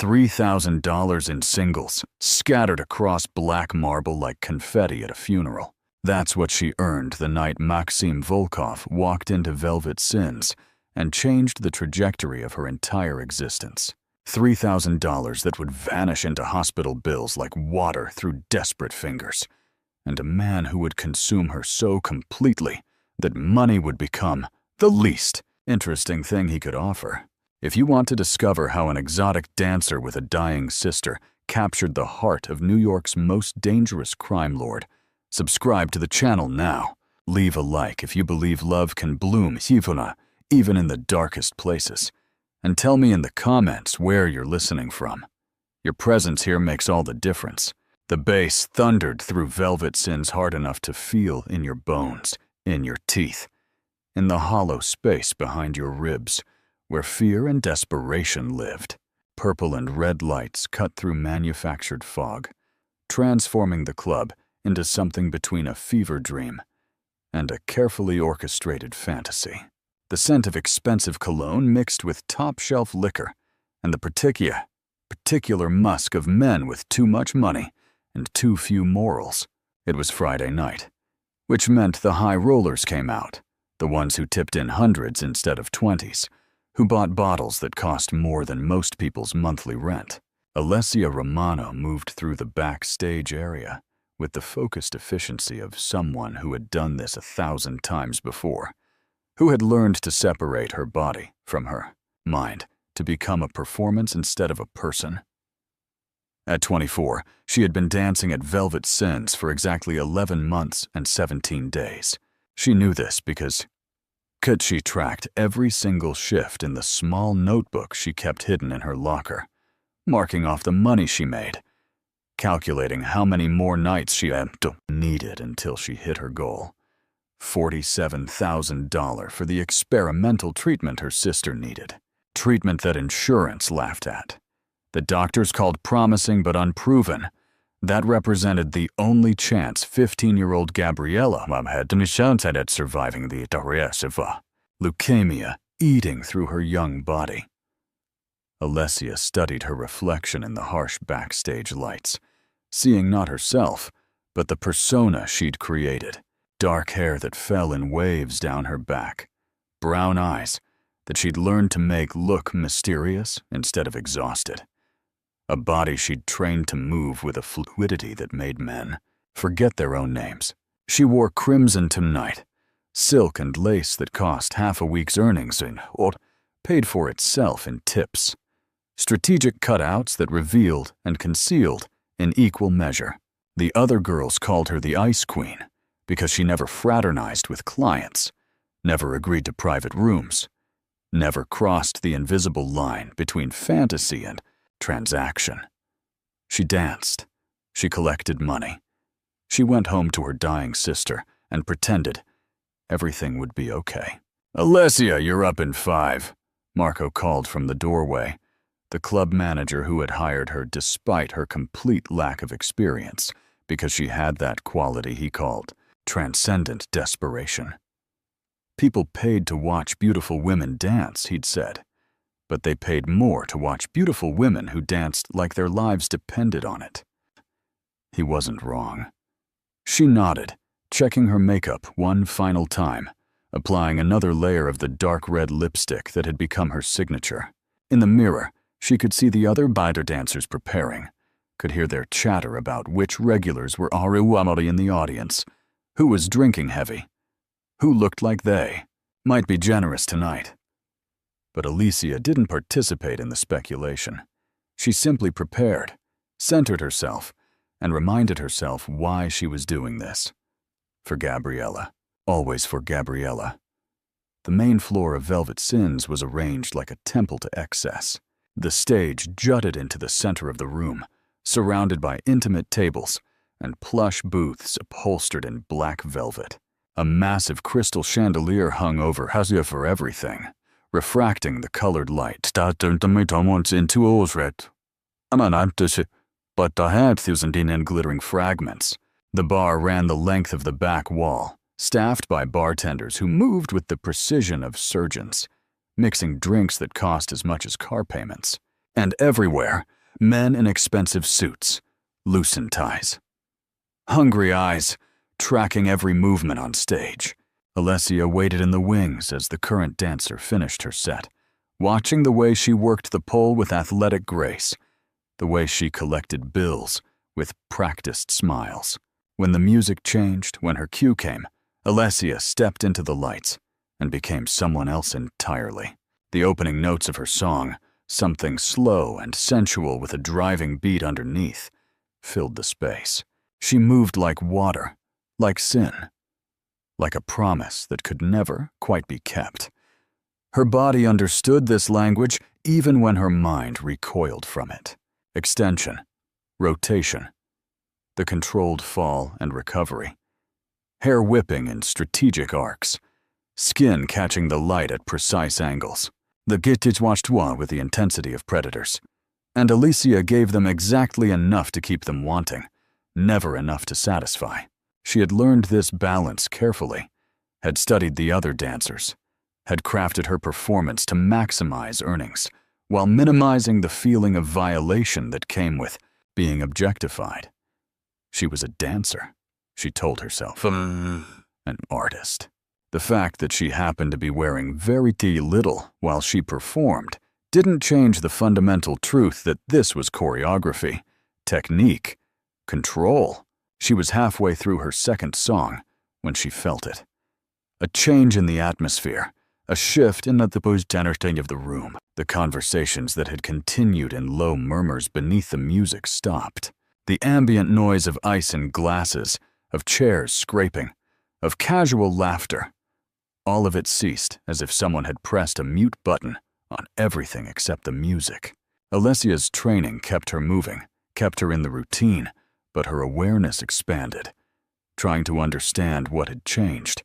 $3,000 in singles, scattered across black marble like confetti at a funeral. That's what she earned the night Maxim Volkov walked into Velvet Sins and changed the trajectory of her entire existence. $3,000 that would vanish into hospital bills like water through desperate fingers. And a man who would consume her so completely that money would become the least interesting thing he could offer. If you want to discover how an exotic dancer with a dying sister captured the heart of New York's most dangerous crime lord, subscribe to the channel now. Leave a like if you believe love can bloom even in the darkest places. And tell me in the comments where you're listening from. Your presence here makes all the difference. The bass thundered through Velvet Sins hard enough to feel in your bones, in your teeth, in the hollow space behind your ribs, where fear and desperation lived. Purple and red lights cut through manufactured fog, transforming the club into something between a fever dream and a carefully orchestrated fantasy. The scent of expensive cologne mixed with top-shelf liquor and the particular musk of men with too much money and too few morals. It was Friday night, which meant the high rollers came out, the ones who tipped in hundreds instead of 20s, who bought bottles that cost more than most people's monthly rent. Alessia Romano moved through the backstage area with the focused efficiency of someone who had done this 1,000 times before, who had learned to separate her body from her mind to become a performance instead of a person. At 24, she had been dancing at Velvet Sins for exactly 11 months and 17 days. She knew this because she tracked every single shift in the small notebook she kept hidden in her locker, marking off the money she made, calculating how many more nights she needed until she hit her goal. $47,000 for the experimental treatment her sister needed. Treatment that insurance laughed at. The doctors called promising but unproven. That represented the only chance 15-year-old Gabriella had at surviving the leukemia eating through her young body. Alessia studied her reflection in the harsh backstage lights, seeing not herself, but the persona she'd created. Dark hair that fell in waves down her back, brown eyes that she'd learned to make look mysterious instead of exhausted. A body she'd trained to move with a fluidity that made men forget their own names. She wore crimson tonight, silk and lace that cost half a week's earnings or paid for itself in tips. Strategic cutouts that revealed and concealed in equal measure. The other girls called her the Ice Queen because she never fraternized with clients, never agreed to private rooms, never crossed the invisible line between fantasy and transaction. She danced. She collected money. She went home to her dying sister and pretended everything would be okay. "Alessia, you're up in 5, Marco called from the doorway, the club manager who had hired her despite her complete lack of experience, because she had that quality he called transcendent desperation. People paid to watch beautiful women dance, he'd said, but they paid more to watch beautiful women who danced like their lives depended on it. He wasn't wrong. She nodded, checking her makeup one final time, applying another layer of the dark red lipstick that had become her signature. In the mirror, she could see the other biter dancers preparing, could hear their chatter about which regulars were already in the audience, who was drinking heavy, who looked like they might be generous tonight. But Alicia didn't participate in the speculation. She simply prepared, centered herself, and reminded herself why she was doing this. For Gabriella. Always for Gabriella. The main floor of Velvet Sins was arranged like a temple to excess. The stage jutted into the center of the room, surrounded by intimate tables and plush booths upholstered in black velvet. A massive crystal chandelier hung over Hazia for everything, refracting the colored light into Osret. But the head in glittering fragments. The bar ran the length of the back wall, staffed by bartenders who moved with the precision of surgeons, mixing drinks that cost as much as car payments. And everywhere, men in expensive suits, loosened ties. Hungry eyes, tracking every movement on stage. Alessia waited in the wings as the current dancer finished her set, watching the way she worked the pole with athletic grace, the way she collected bills with practiced smiles. When the music changed, when her cue came, Alessia stepped into the lights and became someone else entirely. The opening notes of her song, something slow and sensual with a driving beat underneath, filled the space. She moved like water, like sin, like a promise that could never quite be kept. Her body understood this language even when her mind recoiled from it. Extension, rotation, the controlled fall and recovery. Hair whipping in strategic arcs, skin catching the light at precise angles. The Gitijwashtwa with the intensity of predators. And Alicia gave them exactly enough to keep them wanting, never enough to satisfy. She had learned this balance carefully, had studied the other dancers, had crafted her performance to maximize earnings, while minimizing the feeling of violation that came with being objectified. She was a dancer, she told herself, an artist. The fact that she happened to be wearing very little while she performed didn't change the fundamental truth that this was choreography, technique, control. She was halfway through her second song when she felt it. A change in the atmosphere, a shift in the position of the room. The conversations that had continued in low murmurs beneath the music stopped. The ambient noise of ice in glasses, of chairs scraping, of casual laughter. All of it ceased as if someone had pressed a mute button on everything except the music. Alessia's training kept her moving, kept her in the routine, but her awareness expanded, trying to understand what had changed.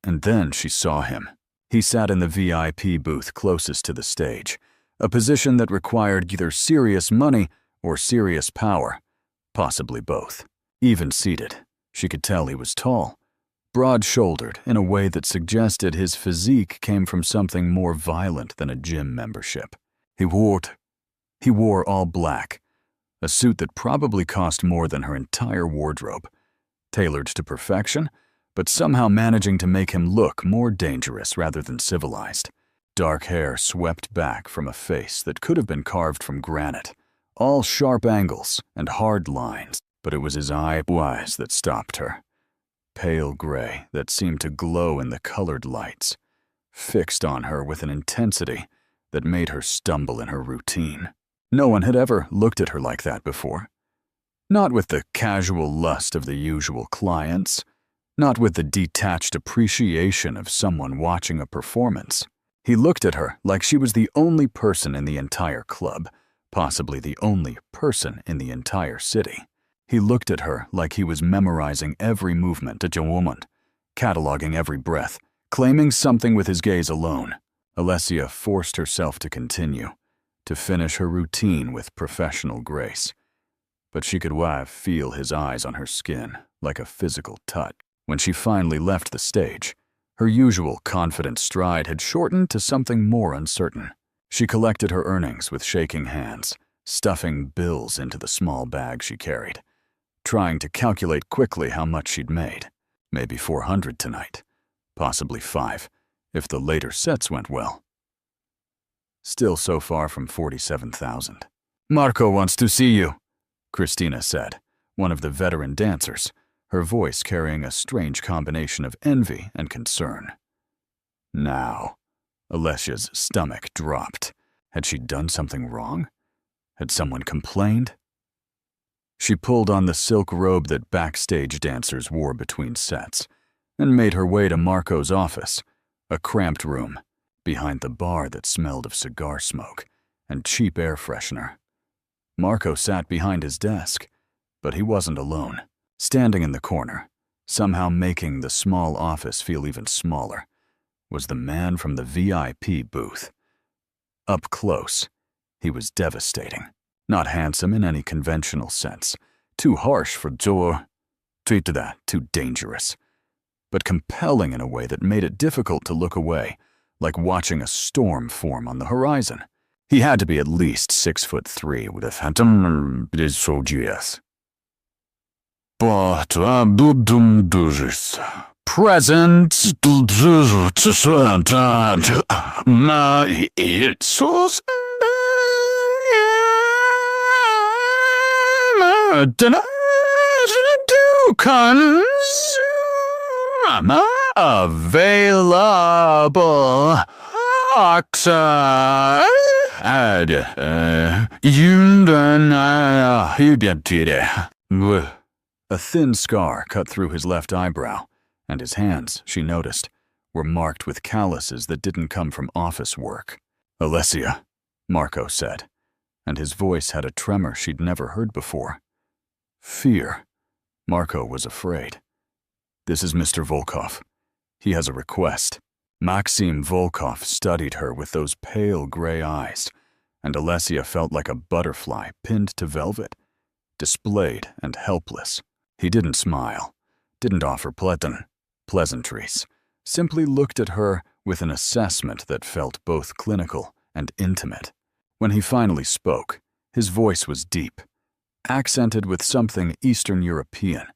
And then she saw him. He sat in the VIP booth closest to the stage, a position that required either serious money or serious power, possibly both. Even seated, she could tell he was tall, broad-shouldered in a way that suggested his physique came from something more violent than a gym membership. He wore all black, a suit that probably cost more than her entire wardrobe, tailored to perfection, but somehow managing to make him look more dangerous rather than civilized. Dark hair swept back from a face that could have been carved from granite, all sharp angles and hard lines, but it was his eyes that stopped her. Pale gray that seemed to glow in the colored lights, fixed on her with an intensity that made her stumble in her routine. No one had ever looked at her like that before. Not with the casual lust of the usual clients, not with the detached appreciation of someone watching a performance. He looked at her like she was the only person in the entire club, possibly the only person in the entire city. He looked at her like he was memorizing every movement of a woman, cataloging every breath, claiming something with his gaze alone. Alessia forced herself to continue, to finish her routine with professional grace. But she could feel his eyes on her skin, like a physical touch. When she finally left the stage, her usual confident stride had shortened to something more uncertain. She collected her earnings with shaking hands, stuffing bills into the small bag she carried, trying to calculate quickly how much she'd made. Maybe 400 tonight, possibly 5, if the later sets went well. Still so far from 47,000. "Marco wants to see you," Christina said, one of the veteran dancers, her voice carrying a strange combination of envy and concern. Now, Alessia's stomach dropped. Had she done something wrong? Had someone complained? She pulled on the silk robe that backstage dancers wore between sets and made her way to Marco's office, a cramped room behind the bar that smelled of cigar smoke and cheap air freshener. Marco sat behind his desk, but he wasn't alone. Standing in the corner, somehow making the small office feel even smaller, was the man from the VIP booth. Up close, he was devastating. Not handsome in any conventional sense, too harsh for Joe, too dangerous, but compelling in a way that made it difficult to look away, like watching a storm form on the horizon. He had to be at least 6'3" with a phantom soldiers. But present available oxide. A thin scar cut through his left eyebrow, and his hands, she noticed, were marked with calluses that didn't come from office work. "Alessia," Marco said, and his voice had a tremor she'd never heard before. Fear. Marco was afraid. "This is Mr. Volkov. He has a request." Maxim Volkov studied her with those pale gray eyes, and Alessia felt like a butterfly pinned to velvet, displayed and helpless. He didn't smile, didn't offer pleasantries, simply looked at her with an assessment that felt both clinical and intimate. When he finally spoke, his voice was deep, accented with something Eastern European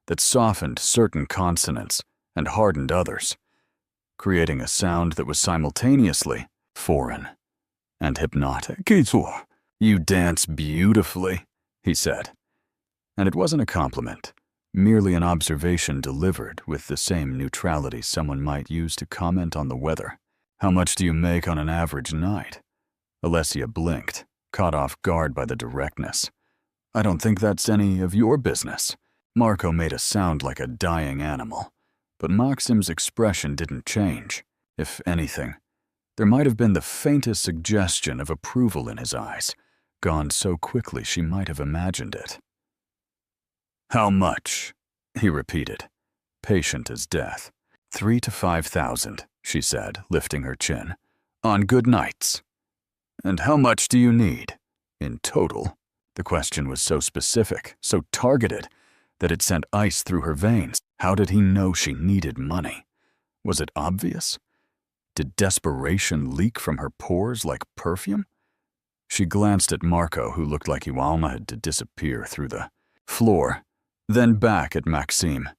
that softened certain consonants and hardened others, creating a sound that was simultaneously foreign and hypnotic. "You dance beautifully," he said. And it wasn't a compliment, merely an observation delivered with the same neutrality someone might use to comment on the weather. "How much do you make on an average night?" Alessia blinked, caught off guard by the directness. "I don't think that's any of your business." Marco made a sound like a dying animal, but Maxim's expression didn't change. If anything, there might have been the faintest suggestion of approval in his eyes, gone so quickly she might have imagined it. "How much?" he repeated, patient as death. 3,000 to 5,000, she said, lifting her chin. "On good nights." "And how much do you need? In total?" The question was so specific, so targeted, that it sent ice through her veins. How did he know she needed money? Was it obvious? Did desperation leak from her pores like perfume? She glanced at Marco, who looked like he wanted to disappear through the floor, then back at Maxim.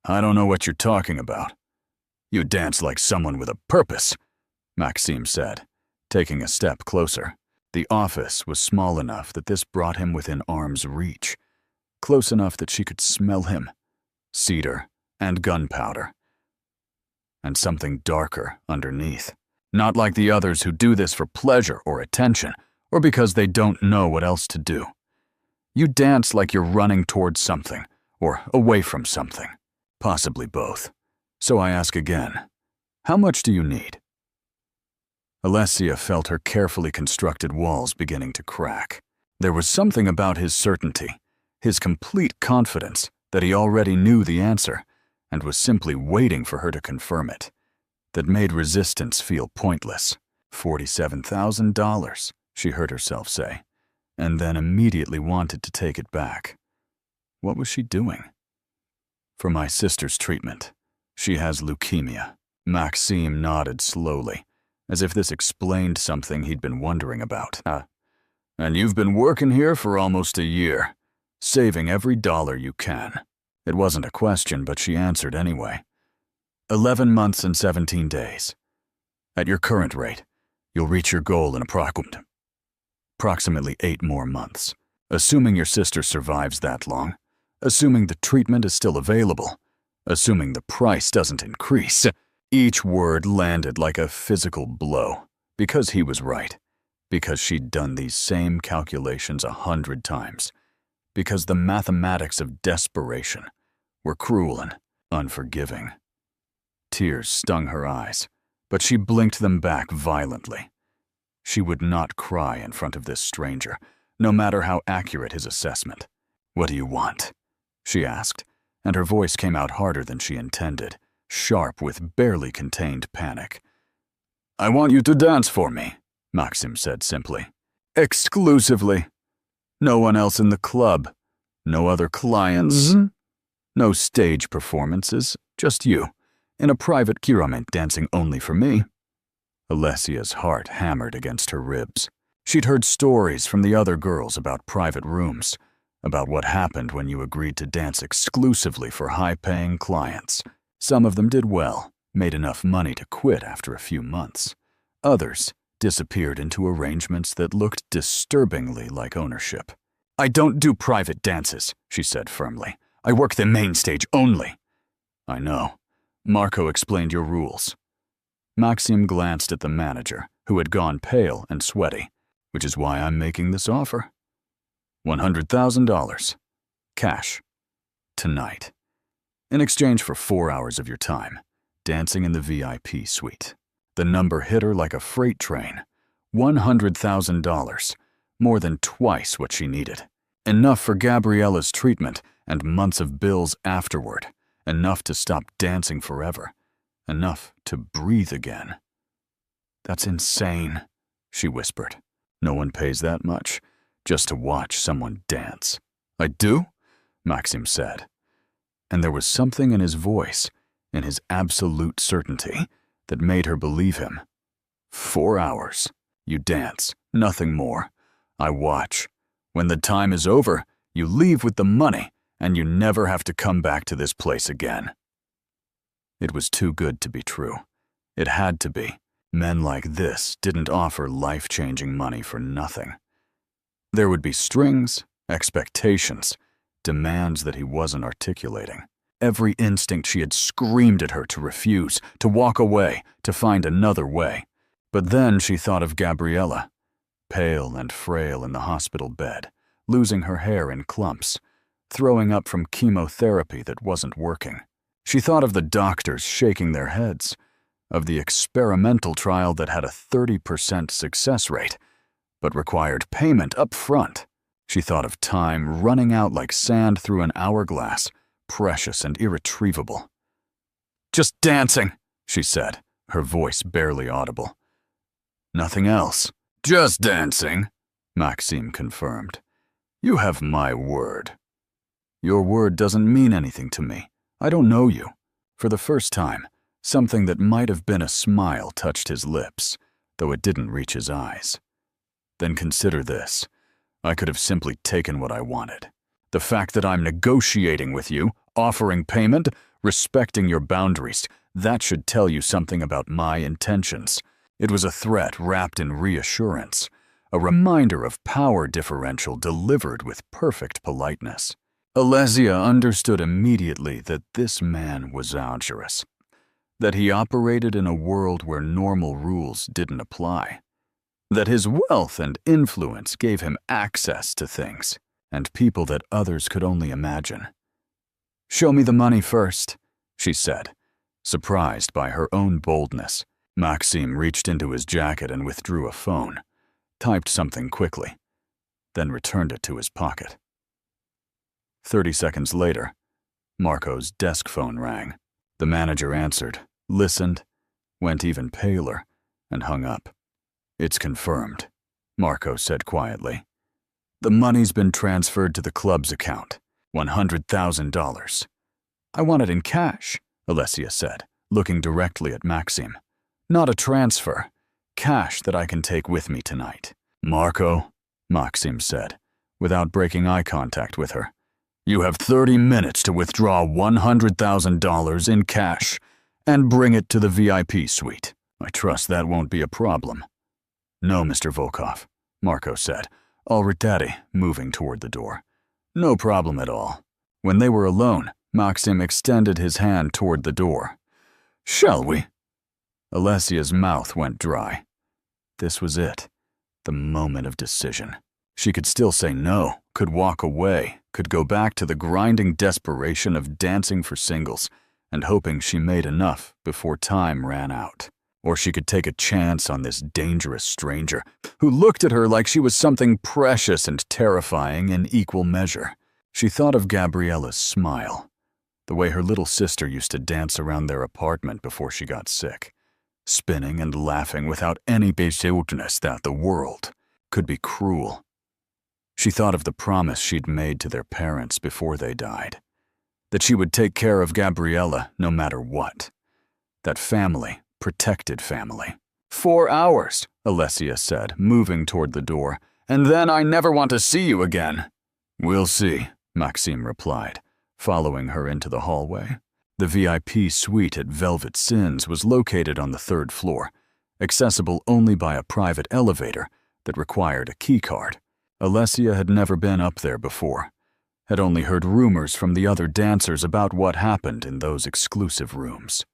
"I don't know what you're talking about." "You dance like someone with a purpose," Maxim said, taking a step closer. The office was small enough that this brought him within arm's reach, close enough that she could smell him, cedar and gunpowder, and something darker underneath. Not like the others who do this for pleasure or attention, or because they don't know what else to do. You dance like you're running towards something, or away from something, possibly both. So I ask again, how much do you need? Alessia felt her carefully constructed walls beginning to crack. There was something about his certainty, his complete confidence that he already knew the answer and was simply waiting for her to confirm it, that made resistance feel pointless. $47,000, she heard herself say, and then immediately wanted to take it back. What was she doing? "For my sister's treatment. She has leukemia." Maxim nodded slowly, as if this explained something he'd been wondering about. "And you've been working here for almost a year, saving every dollar you can." It wasn't a question, but she answered anyway. 11 months and 17 days. At your current rate, you'll reach your goal in approximately 8 more months. Assuming your sister survives that long, assuming the treatment is still available, assuming the price doesn't increase. Each word landed like a physical blow, because he was right, because she'd done these same calculations 100 times, because the mathematics of desperation were cruel and unforgiving. Tears stung her eyes, but she blinked them back violently. She would not cry in front of this stranger, no matter how accurate his assessment. "What do you want?" she asked, and her voice came out harder than she intended, sharp with barely contained panic. "I want you to dance for me," Maxim said simply. "Exclusively. No one else in the club. No other clients. No stage performances. Just you, in a private kirament dancing only for me." Alessia's heart hammered against her ribs. She'd heard stories from the other girls about private rooms, about what happened when you agreed to dance exclusively for high-paying clients. Some of them did well, made enough money to quit after a few months. Others disappeared into arrangements that looked disturbingly like ownership. "I don't do private dances," she said firmly. "I work the main stage only." "I know. Marco explained your rules." Maxim glanced at the manager, who had gone pale and sweaty, "Which is why I'm making this offer. $100,000. Cash. Tonight. In exchange for 4 hours of your time, dancing in the VIP suite." The number hit her like a freight train. $100,000. More than twice what she needed. Enough for Gabriella's treatment and months of bills afterward. Enough to stop dancing forever. Enough to breathe again. "That's insane," she whispered. "No one pays that much just to watch someone dance." "I do?" Maxim said. And there was something in his voice, in his absolute certainty, that made her believe him. 4 hours. You dance, nothing more. I watch. When the time is over, you leave with the money, and you never have to come back to this place again. It was too good to be true. It had to be. Men like this didn't offer life-changing money for nothing. There would be strings, expectations, demands that he wasn't articulating. Every instinct she had screamed at her to refuse, to walk away, to find another way. But then she thought of Gabriella, pale and frail in the hospital bed, losing her hair in clumps, throwing up from chemotherapy that wasn't working. She thought of the doctors shaking their heads, of the experimental trial that had a 30% success rate, but required payment up front. She thought of time running out like sand through an hourglass, precious and irretrievable. "Just dancing," she said, her voice barely audible. "Nothing else." "Just dancing," Maxim confirmed. "You have my word." "Your word doesn't mean anything to me. I don't know you." For the first time, something that might have been a smile touched his lips, though it didn't reach his eyes. "Then consider this. I could have simply taken what I wanted. The fact that I'm negotiating with you, offering payment, respecting your boundaries, that should tell you something about my intentions. It was a threat wrapped in reassurance, a reminder of power differential delivered with perfect politeness. Alesia understood immediately that this man was dangerous, that he operated in a world where normal rules didn't apply, that his wealth and influence gave him access to things and people that others could only imagine. "Show me the money first," she said, surprised by her own boldness. Maxim reached into his jacket and withdrew a phone, typed something quickly, then returned it to his pocket. 30 seconds later, Marco's desk phone rang. The manager answered, listened, went even paler, and hung up. "It's confirmed," Marco said quietly. "The money's been transferred to the club's account, $100,000. "I want it in cash," Alesia said, looking directly at Maxim. "Not a transfer. Cash that I can take with me tonight." "Marco," Maxim said, without breaking eye contact with her, "you have 30 minutes to withdraw $100,000 in cash and bring it to the VIP suite. I trust that won't be a problem." "No, Mr. Volkov," Marco said, already moving toward the door. "No problem at all." When they were alone, Maxim extended his hand toward the door. "Shall we?" Alessia's mouth went dry. This was it, the moment of decision. She could still say no, could walk away, could go back to the grinding desperation of dancing for singles and hoping she made enough before time ran out. Or she could take a chance on this dangerous stranger who looked at her like she was something precious and terrifying in equal measure. She thought of Gabriella's smile, the way her little sister used to dance around their apartment before she got sick, spinning and laughing without any besoutness that the world could be cruel. She thought of the promise she'd made to their parents before they died, that she would take care of Gabriella no matter what, that family, protected family. 4 hours, Alessia said, moving toward the door. "And then I never want to see you again." "We'll see," Maxime replied, following her into the hallway. The VIP suite at Velvet Sins was located on the 3rd floor, accessible only by a private elevator that required a keycard. Alessia had never been up there before, had only heard rumors from the other dancers about what happened in those exclusive rooms.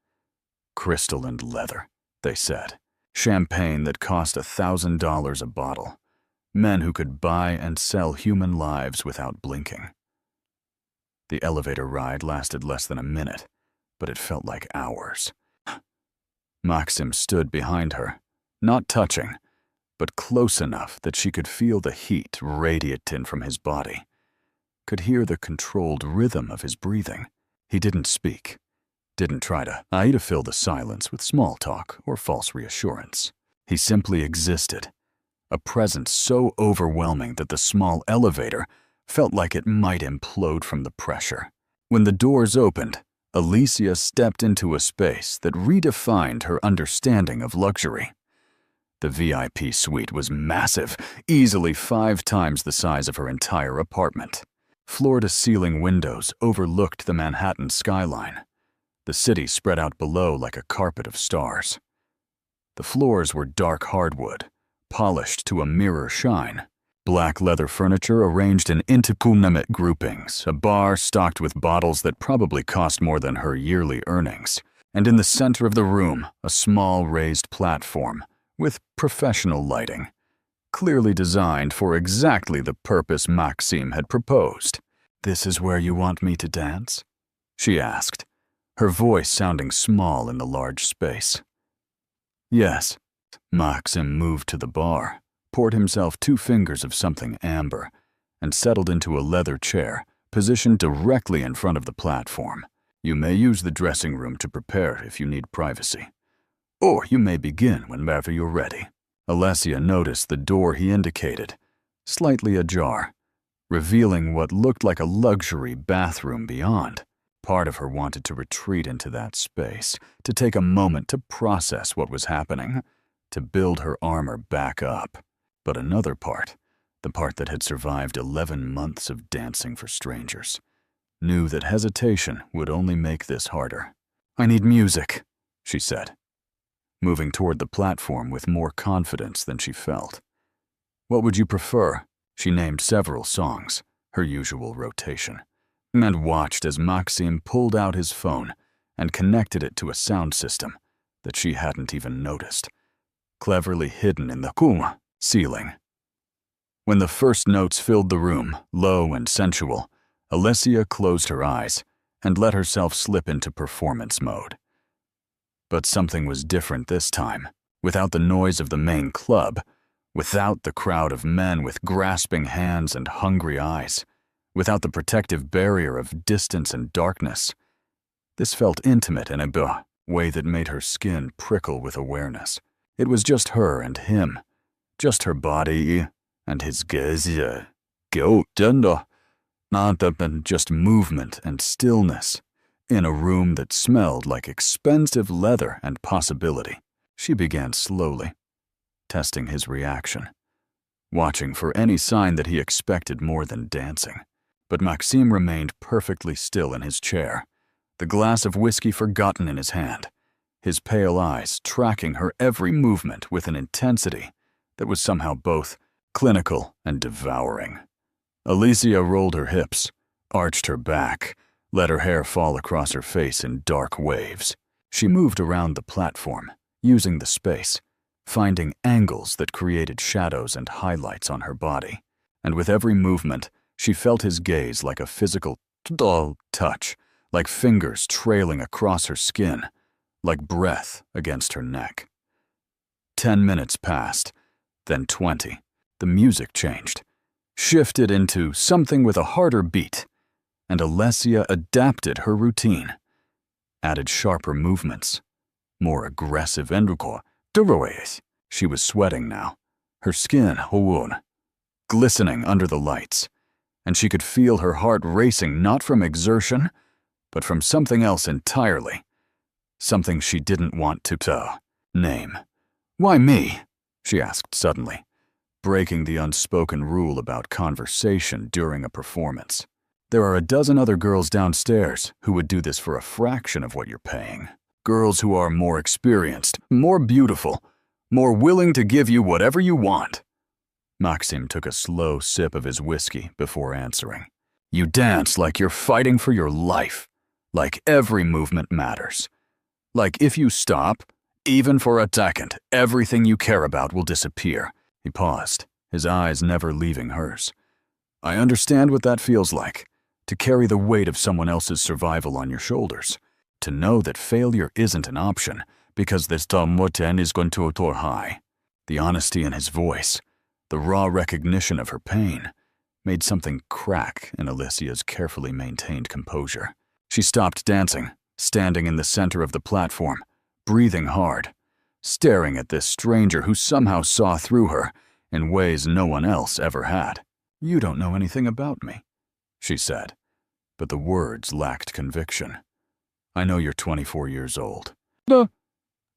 Crystal and leather, they said. Champagne that cost $1,000 a bottle. Men who could buy and sell human lives without blinking. The elevator ride lasted less than a minute, but it felt like hours. Maxim stood behind her, not touching, but close enough that she could feel the heat radiating from his body, could hear the controlled rhythm of his breathing. He didn't speak, didn't try to fill the silence with small talk or false reassurance. He simply existed, a presence so overwhelming that the small elevator felt like it might implode from the pressure. When the doors opened, Alicia stepped into a space that redefined her understanding of luxury. The VIP suite was massive, easily 5 times the size of her entire apartment. Floor-to-ceiling windows overlooked the Manhattan skyline. The city spread out below like a carpet of stars. The floors were dark hardwood, polished to a mirror shine. Black leather furniture arranged in intimate groupings, a bar stocked with bottles that probably cost more than her yearly earnings, and in the center of the room, a small raised platform with professional lighting, clearly designed for exactly the purpose Maxime had proposed. "This is where you want me to dance?" she asked, her voice sounding small in the large space. "Yes." Maxim moved to the bar, poured himself 2 fingers of something amber, and settled into a leather chair positioned directly in front of the platform. "You may use the dressing room to prepare if you need privacy. Or you may begin whenever you're ready." Alessia noticed the door he indicated, slightly ajar, revealing what looked like a luxury bathroom beyond. Part of her wanted to retreat into that space, to take a moment to process what was happening, to build her armor back up. But another part, the part that had survived 11 months of dancing for strangers, knew that hesitation would only make this harder. "I need music," she said, moving toward the platform with more confidence than she felt. "What would you prefer?" She named several songs, her usual rotation, and watched as Maxime pulled out his phone and connected it to a sound system that she hadn't even noticed, cleverly hidden in the ceiling. When the first notes filled the room, low and sensual, Alessia closed her eyes and let herself slip into performance mode. But something was different this time. Without the noise of the main club, without the crowd of men with grasping hands and hungry eyes, without the protective barrier of distance and darkness, this felt intimate in a way that made her skin prickle with awareness. It was just her and him, just her body and his gaze, not just movement and stillness, in a room that smelled like expensive leather and possibility. She began slowly, testing his reaction, watching for any sign that he expected more than dancing. But Maxime remained perfectly still in his chair, the glass of whiskey forgotten in his hand, his pale eyes tracking her every movement with an intensity that was somehow both clinical and devouring. Alicia rolled her hips, arched her back, let her hair fall across her face in dark waves. She moved around the platform, using the space, finding angles that created shadows and highlights on her body. And with every movement, she felt his gaze like a physical touch, like fingers trailing across her skin, like breath against her neck. 10 minutes passed, then 20. The music changed, shifted into something with a harder beat, and Alessia adapted her routine, added sharper movements, more aggressive She was sweating now, her skin glistening under the lights, and she could feel her heart racing not from exertion, but from something else entirely, something she didn't want to name. "Why me?" she asked suddenly, breaking the unspoken rule about conversation during a performance. There are a dozen other girls downstairs who would do this for a fraction of what you're paying. Girls who are more experienced, more beautiful, more willing to give you whatever you want. Maxim took a slow sip of his whiskey before answering. You dance like you're fighting for your life, like every movement matters. Like if you stop, even for a second, everything you care about will disappear. He paused, his eyes never leaving hers. I understand what that feels like, to carry the weight of someone else's survival on your shoulders, to know that failure isn't an option because this Tomoten is going to tour high. The honesty in his voice, the raw recognition of her pain, made something crack in Alicia's carefully maintained composure. She stopped dancing, standing in the center of the platform, breathing hard, staring at this stranger who somehow saw through her in ways no one else ever had. You don't know anything about me, she said, but the words lacked conviction. I know you're 24 years old.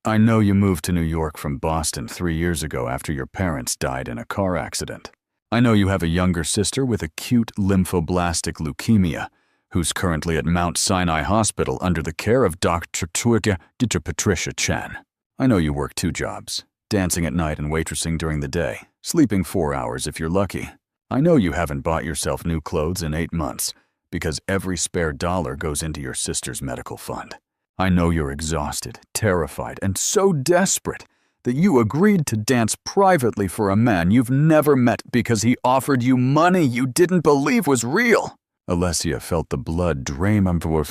I know you moved to New York from Boston 3 years ago after your parents died in a car accident. I know you have a younger sister with acute lymphoblastic leukemia, who's currently at Mount Sinai Hospital under the care of Dr. Patricia Chen. I know you work 2 jobs, dancing at night and waitressing during the day, sleeping 4 hours if you're lucky. I know you haven't bought yourself new clothes in 8 months, because every spare dollar goes into your sister's medical fund. I know you're exhausted, terrified, and so desperate that you agreed to dance privately for a man you've never met because he offered you money you didn't believe was real. Alessia felt the blood drain on her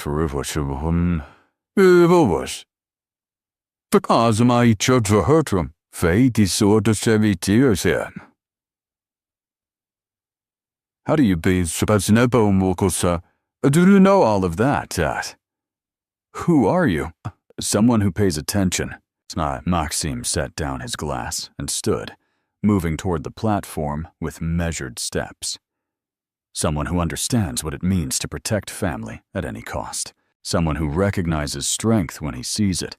How do you be supposed to do you know all of that? Who are you? Someone who pays attention. Maxim set down his glass and stood, moving toward the platform with measured steps. Someone who understands what it means to protect family at any cost. Someone who recognizes strength when he sees it,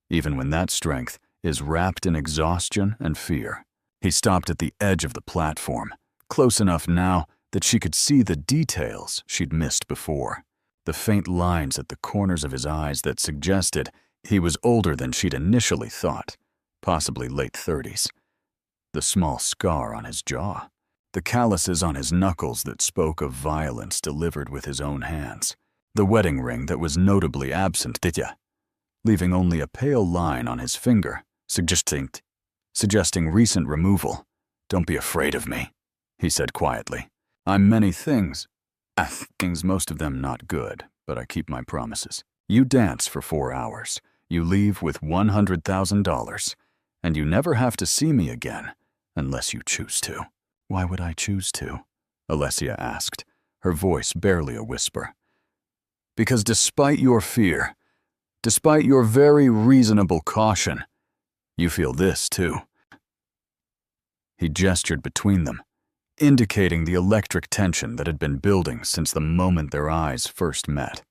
even when that strength is wrapped in exhaustion and fear. He stopped at the edge of the platform, close enough now that she could see the details she'd missed before. The faint lines at the corners of his eyes that suggested he was older than she'd initially thought, possibly late 30s. The small scar on his jaw. The calluses on his knuckles that spoke of violence delivered with his own hands. The wedding ring that was notably absent, leaving only a pale line on his finger, suggesting recent removal. Don't be afraid of me, he said quietly. I'm many things. Most of them not good, but I keep my promises. You dance for 4 hours. You leave with $100,000, and you never have to see me again, unless you choose to. Why would I choose to? Alessia asked, her voice barely a whisper. Because despite your fear, despite your very reasonable caution, you feel this too. He gestured between them, indicating the electric tension that had been building since the moment their eyes first met.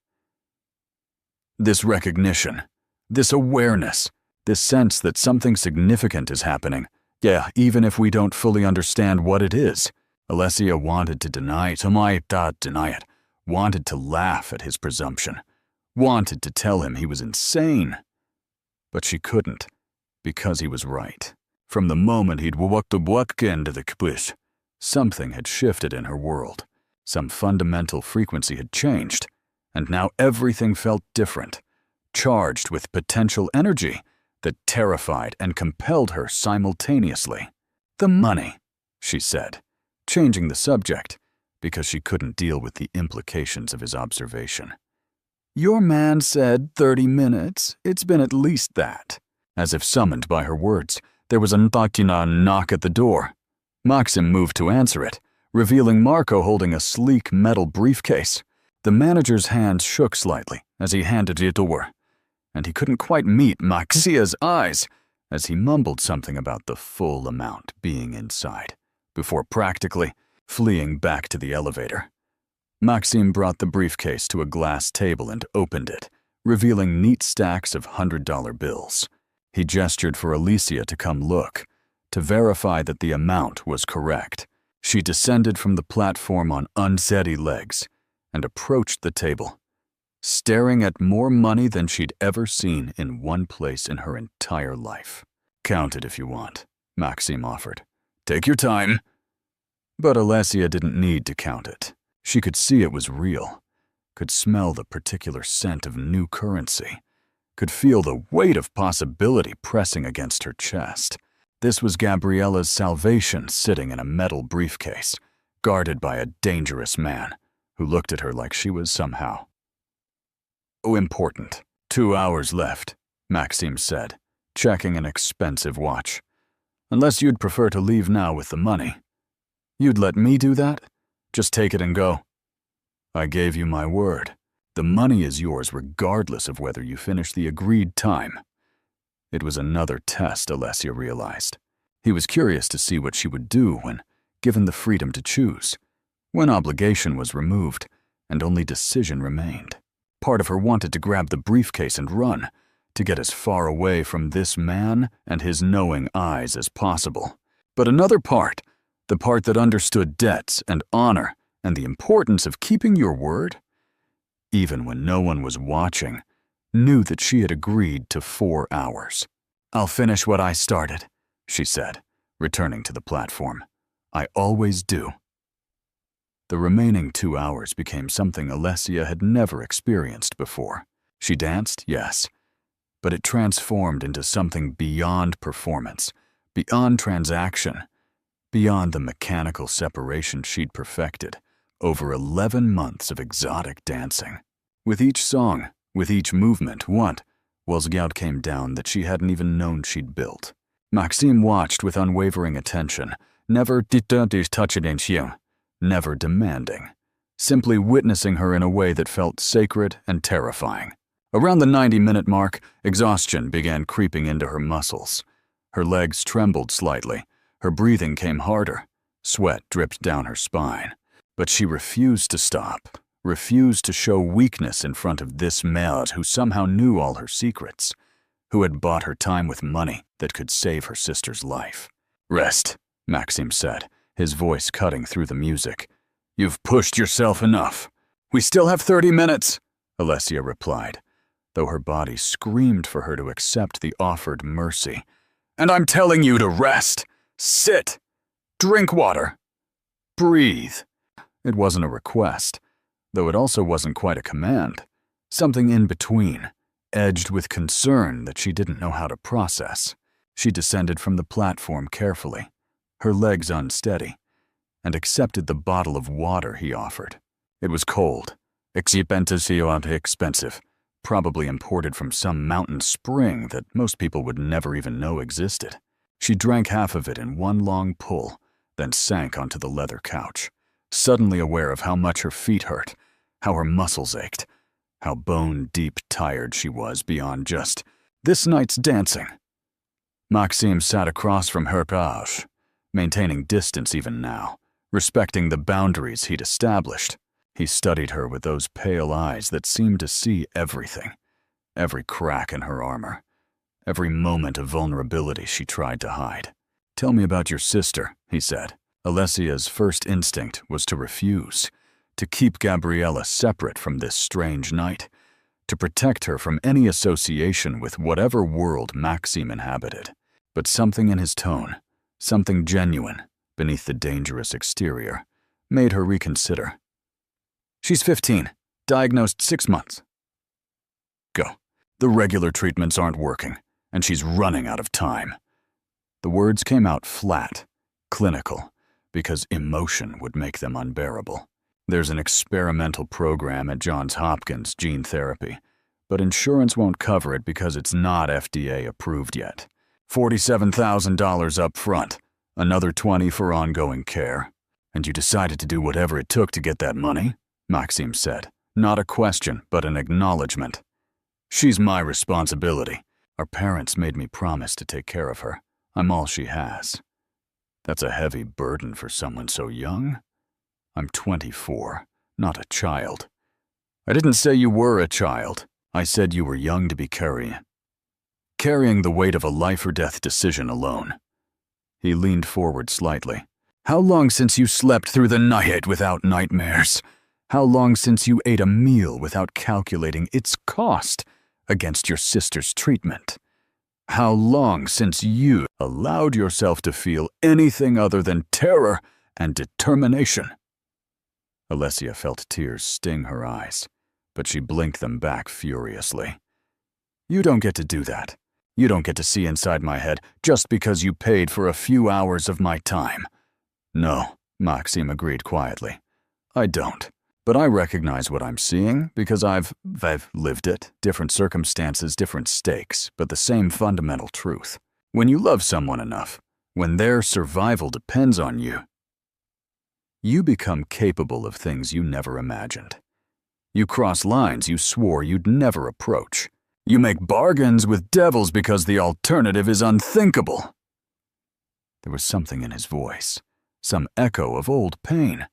This recognition, this awareness, this sense that something significant is happening, even if we don't fully understand what it is. Alessia wanted to deny it, wanted to laugh at his presumption, wanted to tell him he was insane. But she couldn't, because he was right. From the moment he'd walked into the caboose, something had shifted in her world. Some fundamental frequency had changed, and now everything felt different, charged with potential energy that terrified and compelled her simultaneously. The money, she said, changing the subject because she couldn't deal with the implications of his observation. Your man said 30 minutes. It's been at least that. As if summoned by her words, there was a knock at the door. Maxim moved to answer it, revealing Marco holding a sleek metal briefcase. The manager's hand shook slightly as he handed it over, and he couldn't quite meet Maxia's eyes as he mumbled something about the full amount being inside, before practically fleeing back to the elevator. Maxim brought the briefcase to a glass table and opened it, revealing neat stacks of $100 bills. He gestured for Alicia to come look, to verify that the amount was correct. She descended from the platform on unsteady legs and approached the table, staring at more money than she'd ever seen in one place in her entire life. "Count it if you want," Maxime offered. "Take your time." But Alessia didn't need to count it. She could see it was real, could smell the particular scent of new currency, could feel the weight of possibility pressing against her chest. This was Gabriella's salvation sitting in a metal briefcase, guarded by a dangerous man who looked at her like she was somehow important. 2 hours left, Maxime said, checking an expensive watch. "Unless you'd prefer to leave now with the money." "You'd let me do that? Just take it and go." "I gave you my word. The money is yours regardless of whether you finish the agreed time." It was another test, Alessia realized. He was curious to see what she would do when given the freedom to choose, when obligation was removed and only decision remained. Part of her wanted to grab the briefcase and run, to get as far away from this man and his knowing eyes as possible. But another part, the part that understood debts and honor and the importance of keeping your word, even when no one was watching, knew that she had agreed to 4 hours. "I'll finish what I started," she said, returning to the platform. "I always do." The remaining 2 hours became something Alessia had never experienced before. She danced, yes, but it transformed into something beyond performance, beyond transaction, beyond the mechanical separation she'd perfected over 11 months of exotic dancing. With each song, with each movement, what Wozgiaud came down that she hadn't even known she'd built. Maxime watched with unwavering attention, never never demanding, simply witnessing her in a way that felt sacred and terrifying. Around the 90-minute mark, exhaustion began creeping into her muscles. Her legs trembled slightly, her breathing came harder, sweat dripped down her spine. But she refused to stop, refused to show weakness in front of this merde who somehow knew all her secrets, who had bought her time with money that could save her sister's life. "Rest," Maxime said, his voice cutting through the music. "You've pushed yourself enough." "We still have 30 minutes, Alessia replied, though her body screamed for her to accept the offered mercy. "And I'm telling you to rest. Sit. Drink water. Breathe." It wasn't a request, though it also wasn't quite a command. Something in between, edged with concern that she didn't know how to process. She descended from the platform carefully, her legs unsteady, and accepted the bottle of water he offered. It was cold, expensive, probably imported from some mountain spring that most people would never even know existed. She drank half of it in one long pull, then sank onto the leather couch, suddenly aware of how much her feet hurt, how her muscles ached, how bone-deep tired she was beyond just this night's dancing. Maxime sat across from her page, maintaining distance even now, respecting the boundaries he'd established. He studied her with those pale eyes that seemed to see everything, every crack in her armor, every moment of vulnerability she tried to hide. "Tell me about your sister," he said. Alessia's first instinct was to refuse, to keep Gabriella separate from this strange night, to protect her from any association with whatever world Maxime inhabited. But something in his tone, something genuine beneath the dangerous exterior, made her reconsider. "She's 15, diagnosed 6 months. Go. The regular treatments aren't working, and she's running out of time." The words came out flat, clinical, because emotion would make them unbearable. "There's an experimental program at Johns Hopkins Gene Therapy, but insurance won't cover it because it's not FDA approved yet. $47,000 up front, another $20,000 for ongoing care. And you decided to do whatever it took to get that money?" Maxime said, not a question, but an acknowledgement. "She's my responsibility. Our parents made me promise to take care of her. I'm all she has." That's a heavy burden for someone so young. "I'm 24, not a child." "I didn't say you were a child. I said you were young to be carrying the weight of a life or death decision alone." He leaned forward slightly. How long since you slept through the night without nightmares? How long since you ate a meal without calculating its cost against your sister's treatment? How long since you allowed yourself to feel anything other than terror and determination? Alessia felt tears sting her eyes, but she blinked them back furiously. You don't get to do that. You don't get to see inside my head just because you paid for a few hours of my time. No, Maxim agreed quietly. I don't. But I recognize what I'm seeing because I've lived it. Different circumstances, different stakes, but the same fundamental truth. When you love someone enough, when their survival depends on you, you become capable of things you never imagined. You cross lines you swore you'd never approach. You make bargains with devils because the alternative is unthinkable. There was something in his voice, some echo of old pain,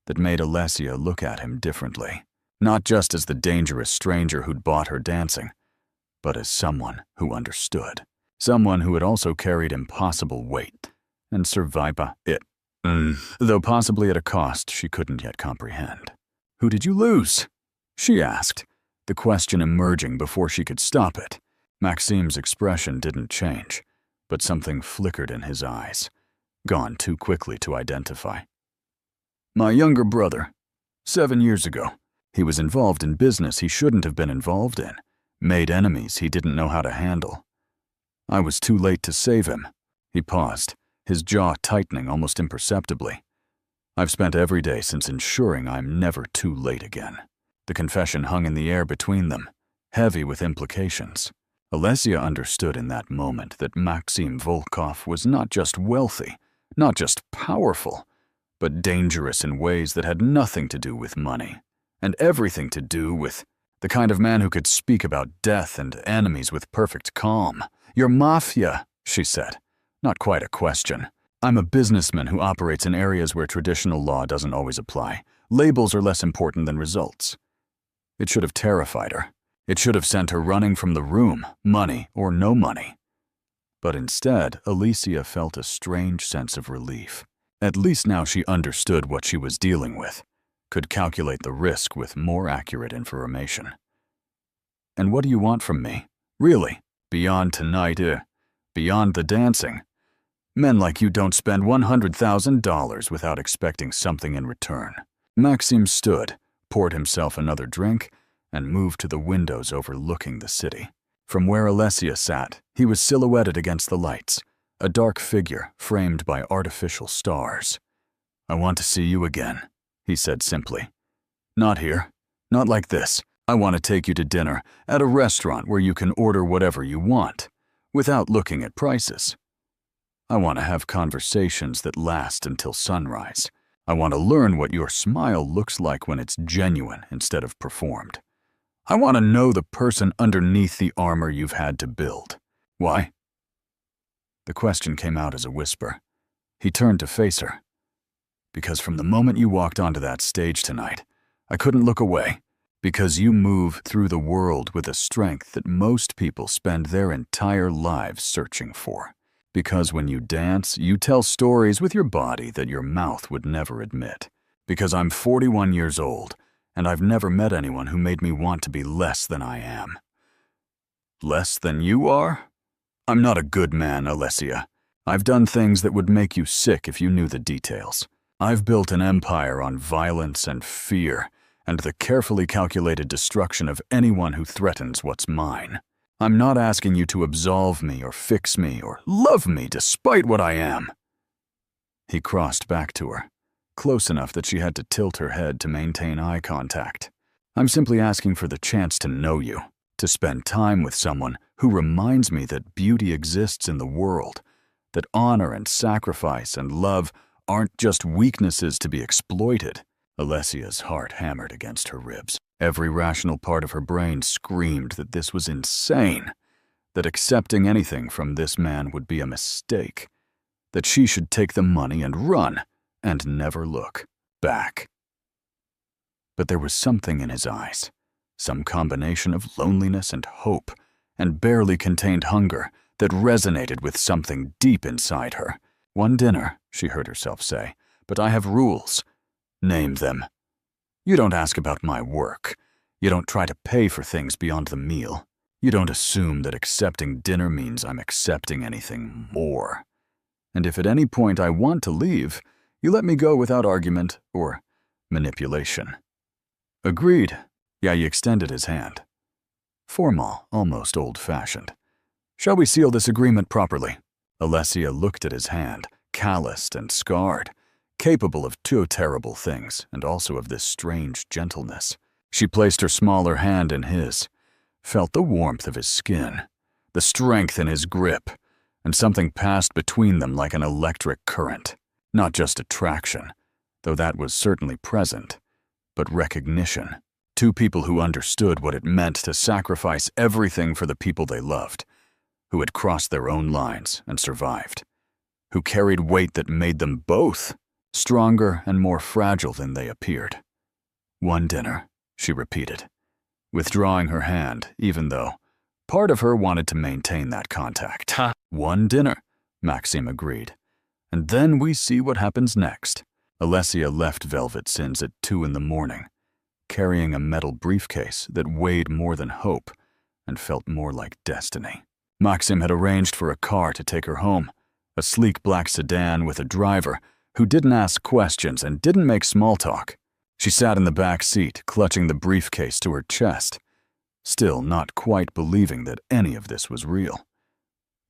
that made Alessia look at him differently, not just as the dangerous stranger who'd bought her dancing, but as someone who understood, someone who had also carried impossible weight and survived it, though possibly at a cost she couldn't yet comprehend. Who did you lose? She asked, the question emerging before she could stop it. Maxim's expression didn't change, but something flickered in his eyes, gone too quickly to identify. My younger brother. 7 years ago. He was involved in business he shouldn't have been involved in, made enemies he didn't know how to handle. I was too late to save him. He paused, his jaw tightening almost imperceptibly. I've spent every day since ensuring I'm never too late again. The confession hung in the air between them, heavy with implications. Alessia understood in that moment that Maxim Volkov was not just wealthy, not just powerful, but dangerous in ways that had nothing to do with money, and everything to do with the kind of man who could speak about death and enemies with perfect calm. You're Mafia, she said. Not quite a question. I'm a businessman who operates in areas where traditional law doesn't always apply. Labels are less important than results. It should have terrified her. It should have sent her running from the room, money or no money. But instead, Alessia felt a strange sense of relief. At least now she understood what she was dealing with, could calculate the risk with more accurate information. And what do you want from me? Really? Beyond tonight, beyond the dancing? Men like you don't spend $100,000 without expecting something in return. Maxim stood, poured himself another drink, and moved to the windows overlooking the city. From where Alessia sat, he was silhouetted against the lights, a dark figure framed by artificial stars. I want to see you again, he said simply. Not here. Not like this. I want to take you to dinner at a restaurant where you can order whatever you want, without looking at prices. I want to have conversations that last until sunrise. I want to learn what your smile looks like when it's genuine instead of performed. I want to know the person underneath the armor you've had to build. Why? The question came out as a whisper. He turned to face her. Because from the moment you walked onto that stage tonight, I couldn't look away. Because you move through the world with a strength that most people spend their entire lives searching for. Because when you dance, you tell stories with your body that your mouth would never admit. Because I'm 41 years old, and I've never met anyone who made me want to be less than I am. Less than you are? I'm not a good man, Alessia. I've done things that would make you sick if you knew the details. I've built an empire on violence and fear, and the carefully calculated destruction of anyone who threatens what's mine. I'm not asking you to absolve me or fix me or love me despite what I am. He crossed back to her, close enough that she had to tilt her head to maintain eye contact. I'm simply asking for the chance to know you, to spend time with someone who reminds me that beauty exists in the world, that honor and sacrifice and love aren't just weaknesses to be exploited. Alessia's heart hammered against her ribs. Every rational part of her brain screamed that this was insane, that accepting anything from this man would be a mistake, that she should take the money and run, and never look back. But there was something in his eyes, some combination of loneliness and hope, and barely contained hunger that resonated with something deep inside her. "One dinner," she heard herself say, "but I have rules." "Name them." "You don't ask about my work. You don't try to pay for things beyond the meal. You don't assume that accepting dinner means I'm accepting anything more. And if at any point I want to leave, you let me go without argument or manipulation." "Agreed." Yayi extended his hand. Formal, almost old-fashioned. "Shall we seal this agreement properly?" Alessia looked at his hand, calloused and scarred, capable of two terrible things and also of this strange gentleness. She placed her smaller hand in his, felt the warmth of his skin, the strength in his grip, and something passed between them like an electric current. Not just attraction, though that was certainly present, but recognition. Two people who understood what it meant to sacrifice everything for the people they loved, who had crossed their own lines and survived, who carried weight that made them both stronger and more fragile than they appeared. "One dinner," she repeated, withdrawing her hand, even though part of her wanted to maintain that contact. "One dinner," Maxim agreed. "And then we see what happens next." Alessia left Velvet Sins at 2 in the morning, carrying a metal briefcase that weighed more than hope and felt more like destiny. Maxim had arranged for a car to take her home, a sleek black sedan with a driver who didn't ask questions and didn't make small talk. She sat in the back seat, clutching the briefcase to her chest, still not quite believing that any of this was real,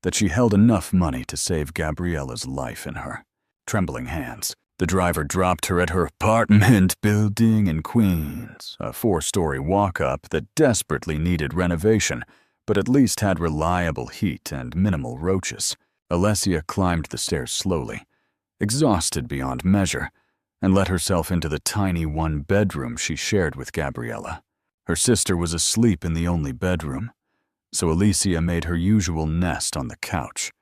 that she held enough money to save Gabriella's life in her trembling hands. The driver dropped her at her apartment building in Queens, a 4-story walk-up that desperately needed renovation, but at least had reliable heat and minimal roaches. Alessia climbed the stairs slowly, exhausted beyond measure, and let herself into the tiny one-bedroom she shared with Gabriella. Her sister was asleep in the only bedroom, so Alicia made her usual nest on the couch.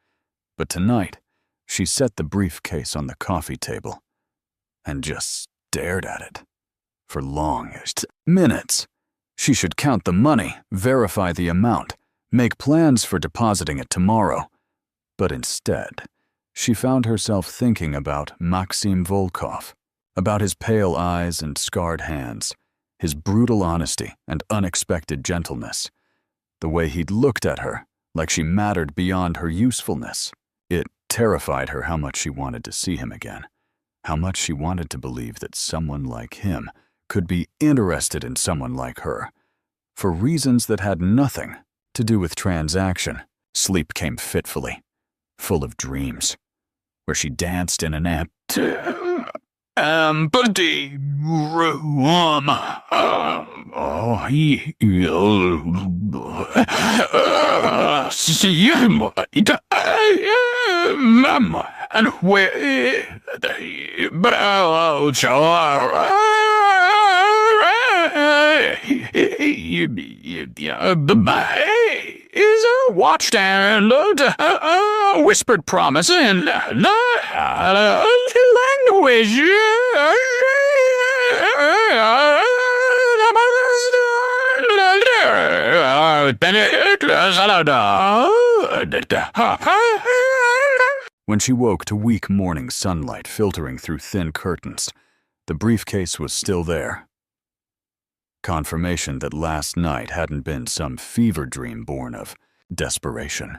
But tonight, she set the briefcase on the coffee table and just stared at it for long minutes. She should count the money, verify the amount, make plans for depositing it tomorrow. But instead, she found herself thinking about Maxim Volkov, about his pale eyes and scarred hands, his brutal honesty and unexpected gentleness, the way he'd looked at her like she mattered beyond her usefulness. It terrified her how much she wanted to see him again, how much she wanted to believe that someone like him could be interested in someone like her, for reasons that had nothing to do with transaction. Sleep came fitfully, full of dreams, where she danced in an empty room. And where the bells is a watchstand, whispered promise in language. When she woke to weak morning sunlight filtering through thin curtains, the briefcase was still there. Confirmation that last night hadn't been some fever dream born of desperation.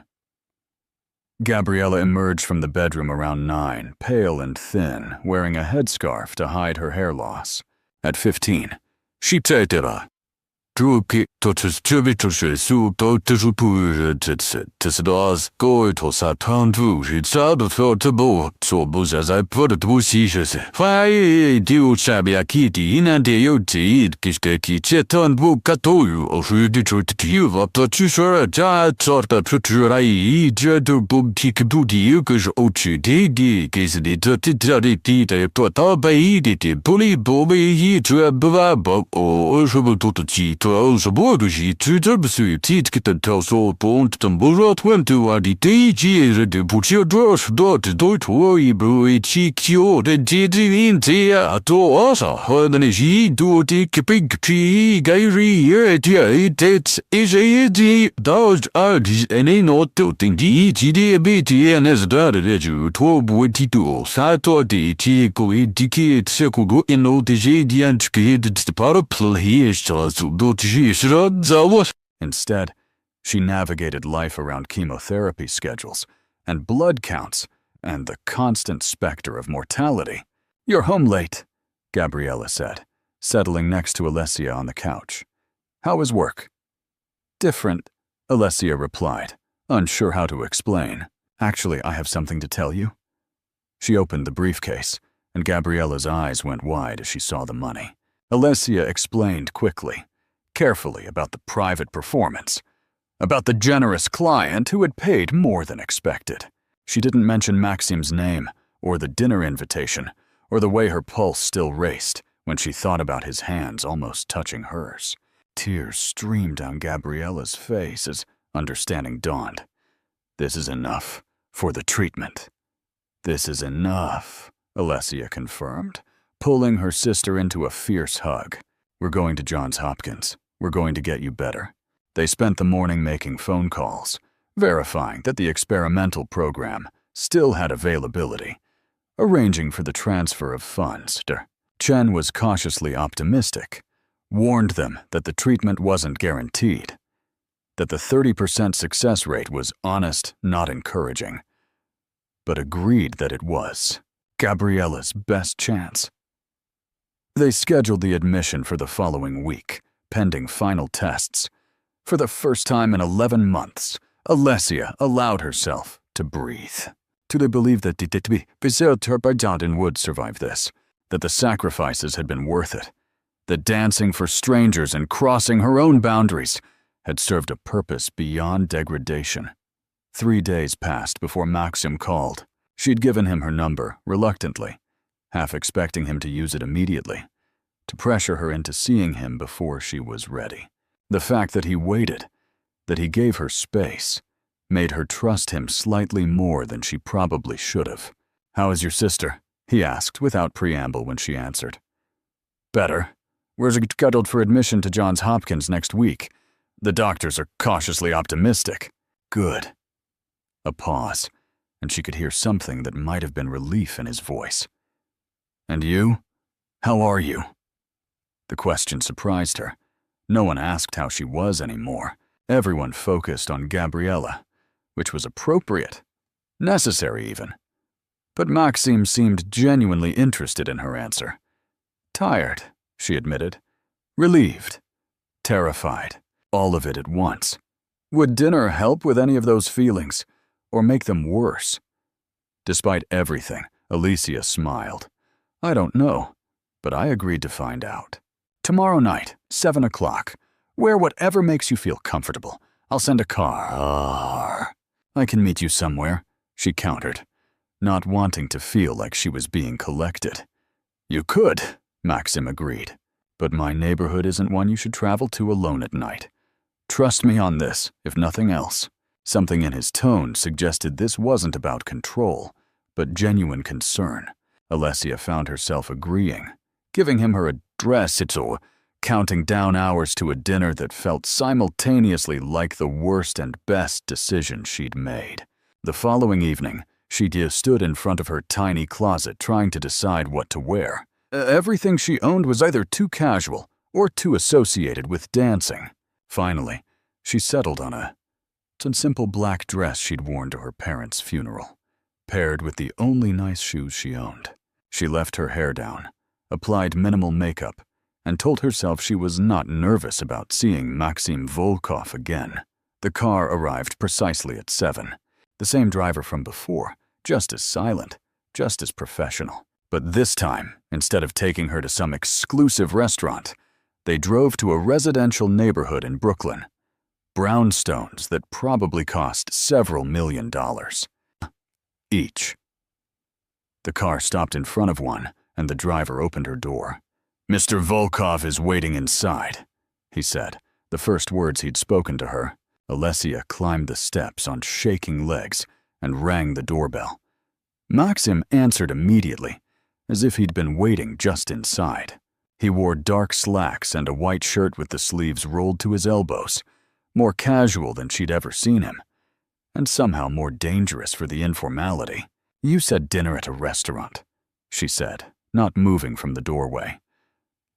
Gabriella emerged from the bedroom around 9, pale and thin, wearing a headscarf to hide her hair loss. At 15, she tētera. Druki totus tubitus su totus tis go to satan tu child tabo so bus as I put it to see why do shabia kitty in and you did kishki chetan bukatoyu or should you up to sure a jar sort of tuturai jedu boutique booty because ochi digi is the dirty to tabai bully bobby to a baba or should to trouwens borduji tuturbusu titketen toso pont tamburat went to aditi de puchio drosh dot doitoi brui chikio de intia to asa hodaniji do dik big chi gairi it is a dodge any not to think GDBT and as darted edu to buitito sato di tico diki sekugo in o de jadiant kid the parapl he is to do zawas. Instead, she navigated life around chemotherapy schedules and blood counts and the constant specter of mortality. "You're home late," Gabriella said, settling next to Alessia on the couch. "How is work?" "Different," Alessia replied, unsure how to explain. "Actually, I have something to tell you." She opened the briefcase, and Gabriella's eyes went wide as she saw the money. Alessia explained quickly, carefully about the private performance, about the generous client who had paid more than expected. She didn't mention Maxim's name, or the dinner invitation, or the way her pulse still raced when she thought about his hands almost touching hers. Tears streamed down Gabriella's face as understanding dawned. "This is enough for the treatment." "This is enough," Alessia confirmed, pulling her sister into a fierce hug. "We're going to Johns Hopkins. We're going to get you better." They spent the morning making phone calls, verifying that the experimental program still had availability, arranging for the transfer of funds. Chen was cautiously optimistic, warned them that the treatment wasn't guaranteed, that the 30% success rate was honest, not encouraging, but agreed that it was Gabriella's best chance. They scheduled the admission for the following week, pending final tests. For the first time in 11 months, Alessia allowed herself to breathe. To believe that Turbajaden would survive this, that the sacrifices had been worth it, that dancing for strangers and crossing her own boundaries had served a purpose beyond degradation. 3 days passed before Maxim called. She'd given him her number, reluctantly, half expecting him to use it immediately, to pressure her into seeing him before she was ready. The fact that he waited, that he gave her space, made her trust him slightly more than she probably should have. "How is your sister?" he asked without preamble when she answered. "Better. We're scheduled for admission to Johns Hopkins next week. The doctors are cautiously optimistic." "Good." A pause, and she could hear something that might have been relief in his voice. "And you? How are you?" The question surprised her. No one asked how she was anymore. Everyone focused on Gabriella, which was appropriate, necessary even. But Maxim seemed genuinely interested in her answer. "Tired," she admitted. "Relieved. Terrified. All of it at once. Would dinner help with any of those feelings, or make them worse?" Despite everything, Alicia smiled. "I don't know, but I agreed to find out. Tomorrow night, 7 o'clock. Wear whatever makes you feel comfortable. I'll send a car. I can meet you somewhere," she countered, not wanting to feel like she was being collected. "You could," Maxim agreed, "but my neighborhood isn't one you should travel to alone at night. Trust me on this, if nothing else." Something in his tone suggested this wasn't about control, but genuine concern. Alessia found herself agreeing, giving him her address, counting down hours to a dinner that felt simultaneously like the worst and best decision she'd made. The following evening, she stood in front of her tiny closet trying to decide what to wear. Everything she owned was either too casual or too associated with dancing. Finally, she settled on a simple black dress she'd worn to her parents' funeral, paired with the only nice shoes she owned. She left her hair down, applied minimal makeup, and told herself she was not nervous about seeing Maxim Volkov again. The car arrived precisely at 7. The same driver from before, just as silent, just as professional. But this time, instead of taking her to some exclusive restaurant, they drove to a residential neighborhood in Brooklyn. Brownstones that probably cost several $1,000,000 each. The car stopped in front of one, and the driver opened her door. "Mr. Volkov is waiting inside." he said, the first words he'd spoken to her. Alessia climbed the steps on shaking legs and rang the doorbell. Maxim answered immediately, as if he'd been waiting just inside. He wore dark slacks and a white shirt with the sleeves rolled to his elbows, more casual than she'd ever seen him, and somehow more dangerous for the informality. "You said dinner at a restaurant," she said, not moving from the doorway.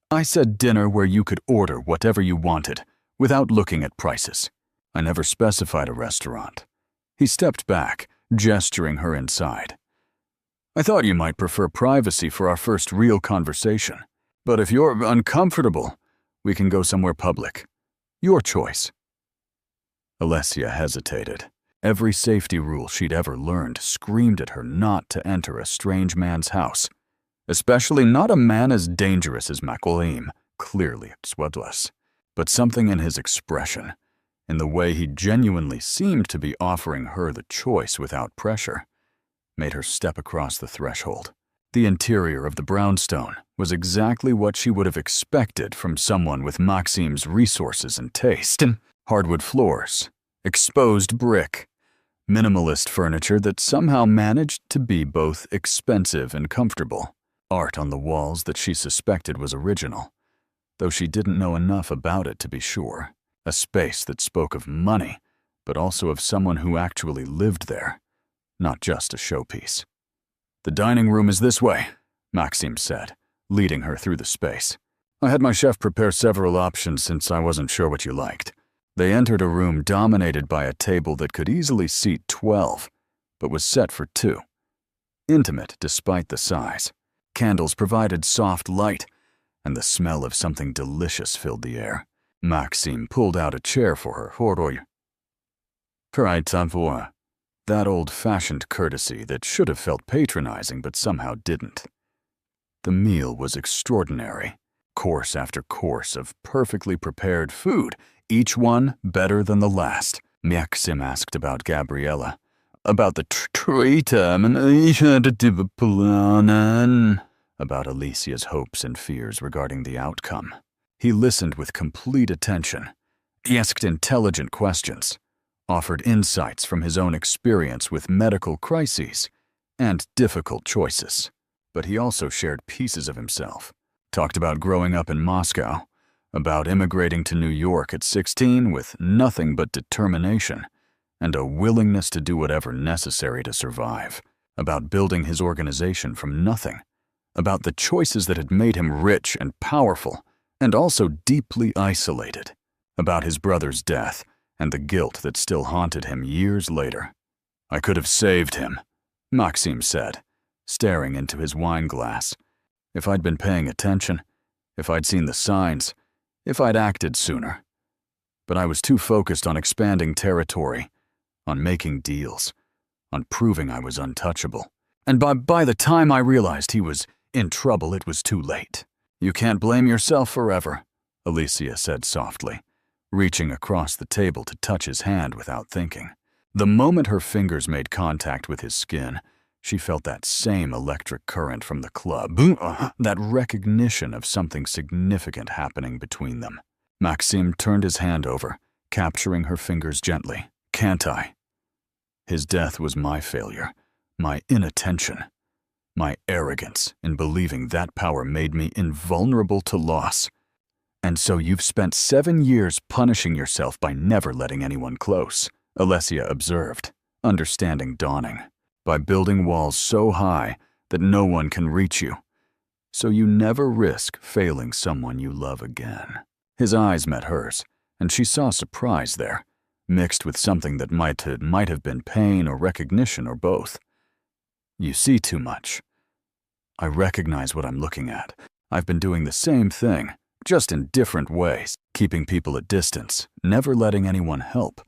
"I said dinner where you could order whatever you wanted, without looking at prices. I never specified a restaurant." He stepped back, gesturing her inside. "I thought you might prefer privacy for our first real conversation. But if you're uncomfortable, we can go somewhere public. Your choice." Alessia hesitated. Every safety rule she'd ever learned screamed at her not to enter a strange man's house, especially not a man as dangerous as Makolim, clearly sweatless. But something in his expression, in the way he genuinely seemed to be offering her the choice without pressure, made her step across the threshold. The interior of the brownstone was exactly what she would have expected from someone with Maxim's resources and taste. Hardwood floors, exposed brick, minimalist furniture that somehow managed to be both expensive and comfortable. Art on the walls that she suspected was original, though she didn't know enough about it to be sure. A space that spoke of money, but also of someone who actually lived there, not just a showpiece. "The dining room is this way," Maxim said, leading her through the space. "I had my chef prepare several options since I wasn't sure what you liked." They entered a room dominated by a table that could easily seat 12, but was set for 2. Intimate despite the size. Candles provided soft light, and the smell of something delicious filled the air. Maxim pulled out a chair for her. That old-fashioned courtesy that should have felt patronizing but somehow didn't. The meal was extraordinary. Course after course of perfectly prepared food, each one better than the last. Maxim asked about Gabriella, about the traitor, about Alicia's hopes and fears regarding the outcome. He listened with complete attention. He asked intelligent questions, offered insights from his own experience with medical crises and difficult choices. But he also shared pieces of himself. Talked about growing up in Moscow, about immigrating to New York at 16 with nothing but determination and a willingness to do whatever necessary to survive, about building his organization from nothing, about the choices that had made him rich and powerful and also deeply isolated, about his brother's death and the guilt that still haunted him years later. "I could have saved him," Maxim said, staring into his wine glass. "If I'd been paying attention, if I'd seen the signs, if I'd acted sooner. But I was too focused on expanding territory, on making deals, on proving I was untouchable. And by the time I realized he was in trouble, it was too late." "You can't blame yourself forever," Alicia said softly, reaching across the table to touch his hand without thinking. The moment her fingers made contact with his skin, she felt that same electric current from the club, that recognition of something significant happening between them. Maxim turned his hand over, capturing her fingers gently. "Can't I?" His death was my failure, my inattention, my arrogance in believing that power made me invulnerable to loss. "And so you've spent 7 years punishing yourself by never letting anyone close," Alessia observed, understanding dawning. "By building walls so high that no one can reach you, so you never risk failing someone you love again." His eyes met hers, and she saw surprise there, mixed with something that might have been pain or recognition or both. "You see too much. I recognize what I'm looking at. I've been doing the same thing, just in different ways, keeping people at distance, never letting anyone help,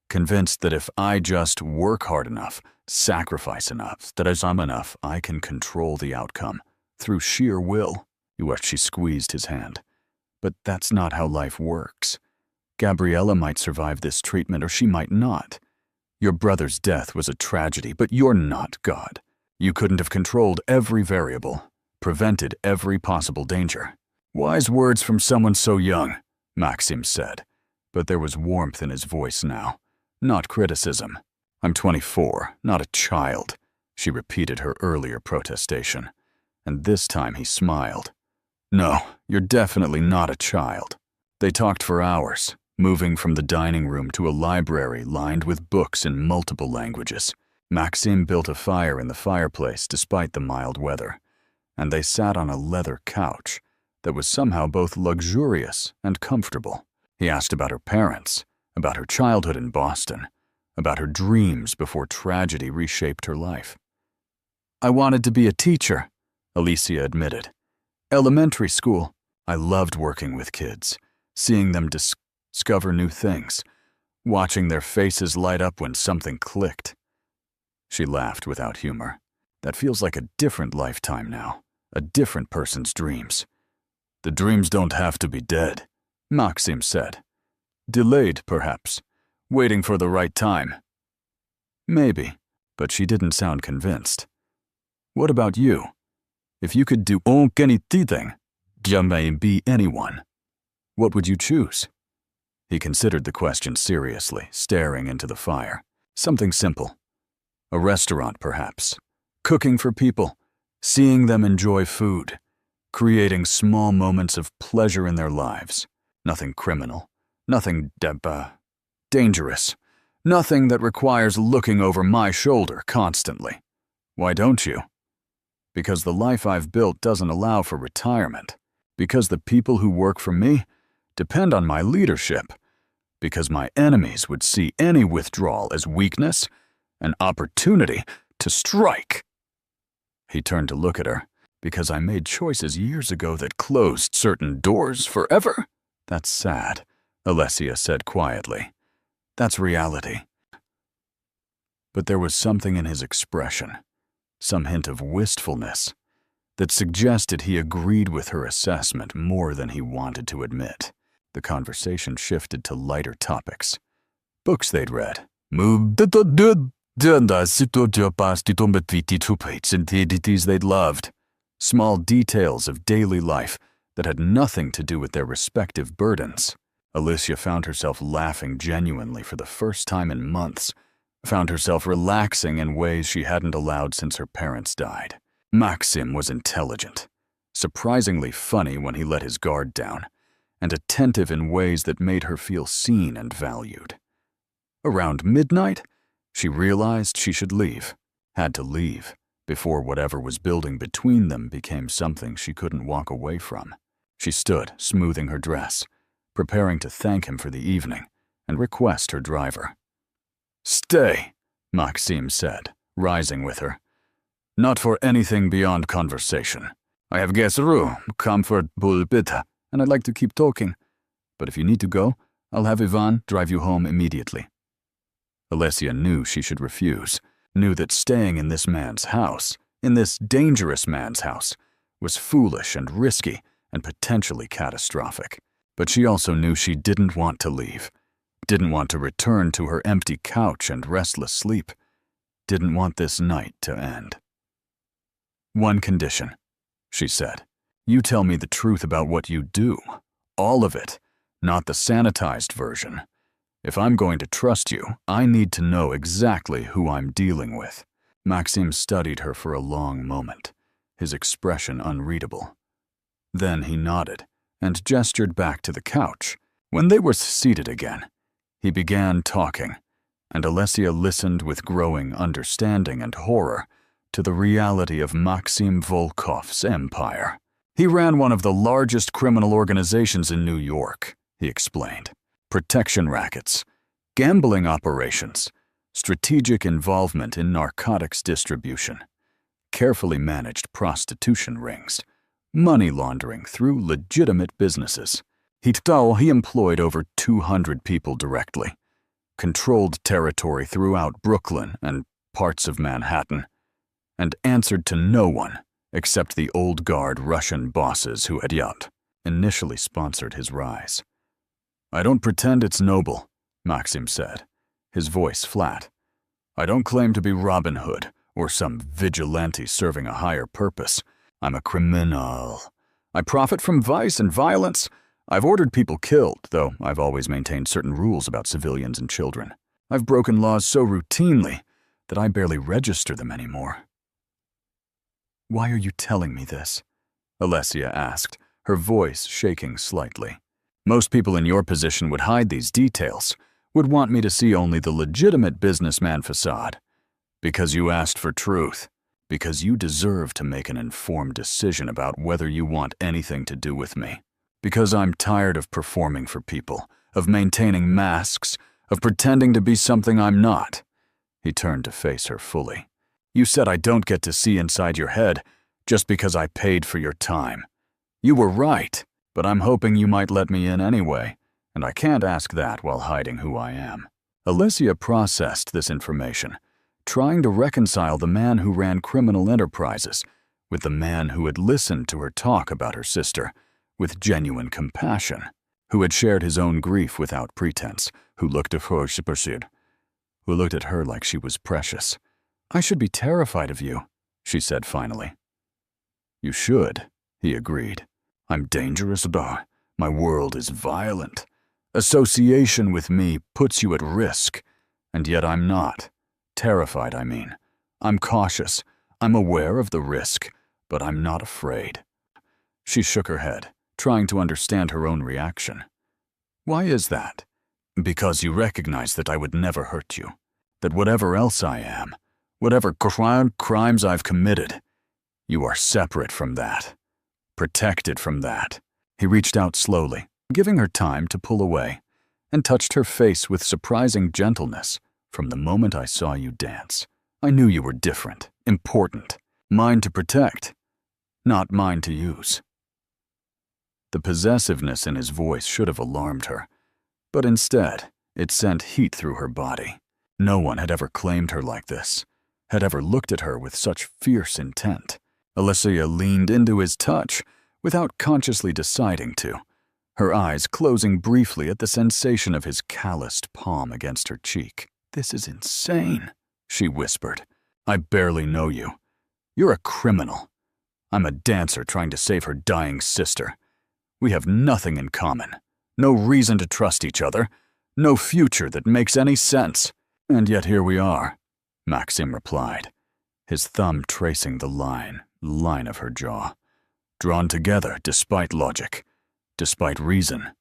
convinced that if I just work hard enough, sacrifice enough, that as I'm enough, I can control the outcome, through sheer will." She squeezed his hand. "But that's not how life works. Gabriella might survive this treatment or she might not. Your brother's death was a tragedy, but you're not God. You couldn't have controlled every variable, prevented every possible danger." Wise words from someone so young, Maxim said, but there was warmth in his voice now, not criticism. I'm 24, not a child, she repeated her earlier protestation, and this time he smiled. No, you're definitely not a child. They talked for hours, moving from the dining room to a library lined with books in multiple languages. Maxim built a fire in the fireplace despite the mild weather, and they sat on a leather couch that was somehow both luxurious and comfortable. He asked about her parents, about her childhood in Boston, about her dreams before tragedy reshaped her life. I wanted to be a teacher, Alicia admitted. Elementary school. I loved working with kids, seeing them discover new things, watching their faces light up when something clicked. She laughed without humor. That feels like a different lifetime now, a different person's dreams. The dreams don't have to be dead, Maxim said. Delayed, perhaps, waiting for the right time. Maybe, but she didn't sound convinced. What about you? If you could do anything, be anyone, what would you choose? He considered the question seriously, staring into the fire. Something simple. A restaurant, perhaps. Cooking for people, seeing them enjoy food, creating small moments of pleasure in their lives. Nothing criminal, nothing dangerous, nothing that requires looking over my shoulder constantly. Why don't you? Because the life I've built doesn't allow for retirement. Because the people who work for me depend on my leadership. Because my enemies would see any withdrawal as weakness, an opportunity to strike. He turned to look at her. Because I made choices years ago that closed certain doors forever? That's sad, Alessia said quietly. That's reality. But there was something in his expression, some hint of wistfulness, that suggested he agreed with her assessment more than he wanted to admit. The conversation shifted to lighter topics. Books they'd read. They'd loved. Small details of daily life that had nothing to do with their respective burdens. Alicia found herself laughing genuinely for the first time in months, found herself relaxing in ways she hadn't allowed since her parents died. Maxim was intelligent, surprisingly funny when he let his guard down, and attentive in ways that made her feel seen and valued. Around midnight, she realized she should leave, had to leave, before whatever was building between them became something she couldn't walk away from. She stood, smoothing her dress, preparing to thank him for the evening and request her driver. Stay, Maxim said, rising with her. Not for anything beyond conversation. I have guest room, comfort, pulpit, and I'd like to keep talking. But if you need to go, I'll have Ivan drive you home immediately. Alessia knew she should refuse, knew that staying in this man's house, in this dangerous man's house, was foolish and risky and potentially catastrophic. But she also knew she didn't want to leave, didn't want to return to her empty couch and restless sleep, didn't want this night to end. One condition, she said. You tell me the truth about what you do. All of it, not the sanitized version. If I'm going to trust you, I need to know exactly who I'm dealing with. Maxim studied her for a long moment, his expression unreadable. Then he nodded and gestured back to the couch. When they were seated again, he began talking, and Alessia listened with growing understanding and horror to the reality of Maxim Volkov's empire. He ran one of the largest criminal organizations in New York, he explained. Protection rackets, gambling operations, strategic involvement in narcotics distribution, carefully managed prostitution rings, money laundering through legitimate businesses. He employed over 200 people directly, controlled territory throughout Brooklyn and parts of Manhattan, and answered to no one except the old guard Russian bosses who had initially sponsored his rise. I don't pretend it's noble, Maxim said, his voice flat. I don't claim to be Robin Hood or some vigilante serving a higher purpose. I'm a criminal. I profit from vice and violence. I've ordered people killed, though I've always maintained certain rules about civilians and children. I've broken laws so routinely that I barely register them anymore." "Why are you telling me this?" Alessia asked, her voice shaking slightly. "Most people in your position would hide these details, would want me to see only the legitimate businessman facade. Because you asked for truth. Because you deserve to make an informed decision about whether you want anything to do with me. Because I'm tired of performing for people, of maintaining masks, of pretending to be something I'm not." He turned to face her fully. "You said I don't get to see inside your head just because I paid for your time. You were right, but I'm hoping you might let me in anyway, and I can't ask that while hiding who I am." Alessia processed this information, trying to reconcile the man who ran criminal enterprises with the man who had listened to her talk about her sister with genuine compassion, who had shared his own grief without pretense, who looked at her like she was precious. "I should be terrified of you," she said finally. "You should," he agreed. "I'm dangerous, though. My world is violent. Association with me puts you at risk, and yet I'm not. Terrified, I mean. I'm cautious. I'm aware of the risk, but I'm not afraid." She shook her head, trying to understand her own reaction. "Why is that?" "Because you recognize that I would never hurt you. That whatever else I am, whatever crimes I've committed, you are separate from that. Protected from that." He reached out slowly, giving her time to pull away, and touched her face with surprising gentleness. "From the moment I saw you dance, I knew you were different, important, mine to protect, not mine to use." The possessiveness in his voice should have alarmed her, but instead, it sent heat through her body. No one had ever claimed her like this, had ever looked at her with such fierce intent. Alessia leaned into his touch without consciously deciding to, her eyes closing briefly at the sensation of his calloused palm against her cheek. "This is insane," she whispered. "I barely know you. You're a criminal. I'm a dancer trying to save her dying sister. We have nothing in common, no reason to trust each other, no future that makes any sense. And yet here we are," Maxim replied, his thumb tracing the line of her jaw. "Drawn together despite logic, despite reason,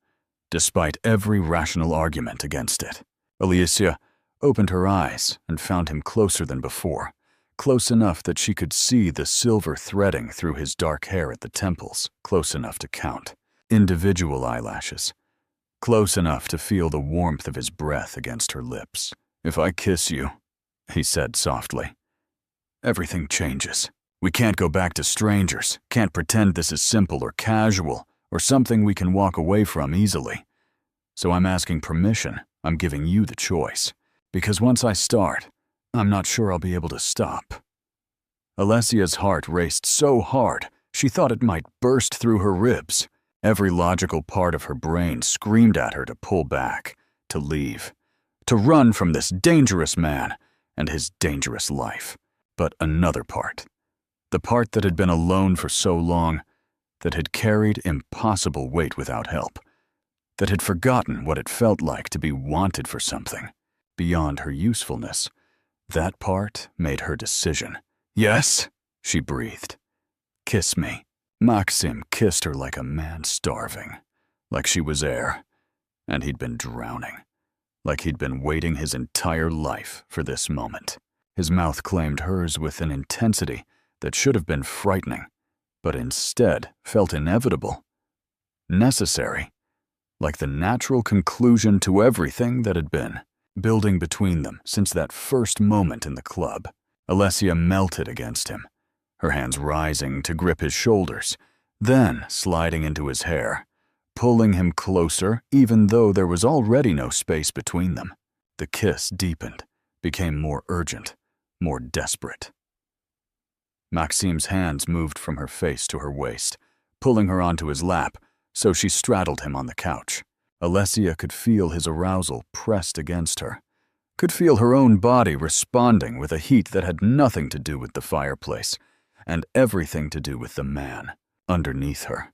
despite every rational argument against it." Alessia opened her eyes and found him closer than before, close enough that she could see the silver threading through his dark hair at the temples, close enough to count. Individual eyelashes, close enough to feel the warmth of his breath against her lips. "If I kiss you," he said softly, "everything changes. We can't go back to strangers, can't pretend this is simple or casual, or something we can walk away from easily. So I'm asking permission, I'm giving you the choice. Because once I start, I'm not sure I'll be able to stop." Alessia's heart raced so hard, she thought it might burst through her ribs. Every logical part of her brain screamed at her to pull back, to leave, to run from this dangerous man and his dangerous life. But another part, the part that had been alone for so long, that had carried impossible weight without help, that had forgotten what it felt like to be wanted for something beyond her usefulness, that part made her decision. "Yes," she breathed. "Kiss me." Maxim kissed her like a man starving, like she was air, and he'd been drowning, like he'd been waiting his entire life for this moment. His mouth claimed hers with an intensity that should have been frightening, but instead felt inevitable, necessary, like the natural conclusion to everything that had been building between them since that first moment in the club. Alessia melted against him, her hands rising to grip his shoulders, then sliding into his hair, pulling him closer even though there was already no space between them. The kiss deepened, became more urgent, more desperate. Maxim's hands moved from her face to her waist, pulling her onto his lap, so she straddled him on the couch. Alessia could feel his arousal pressed against her, could feel her own body responding with a heat that had nothing to do with the fireplace, and everything to do with the man underneath her.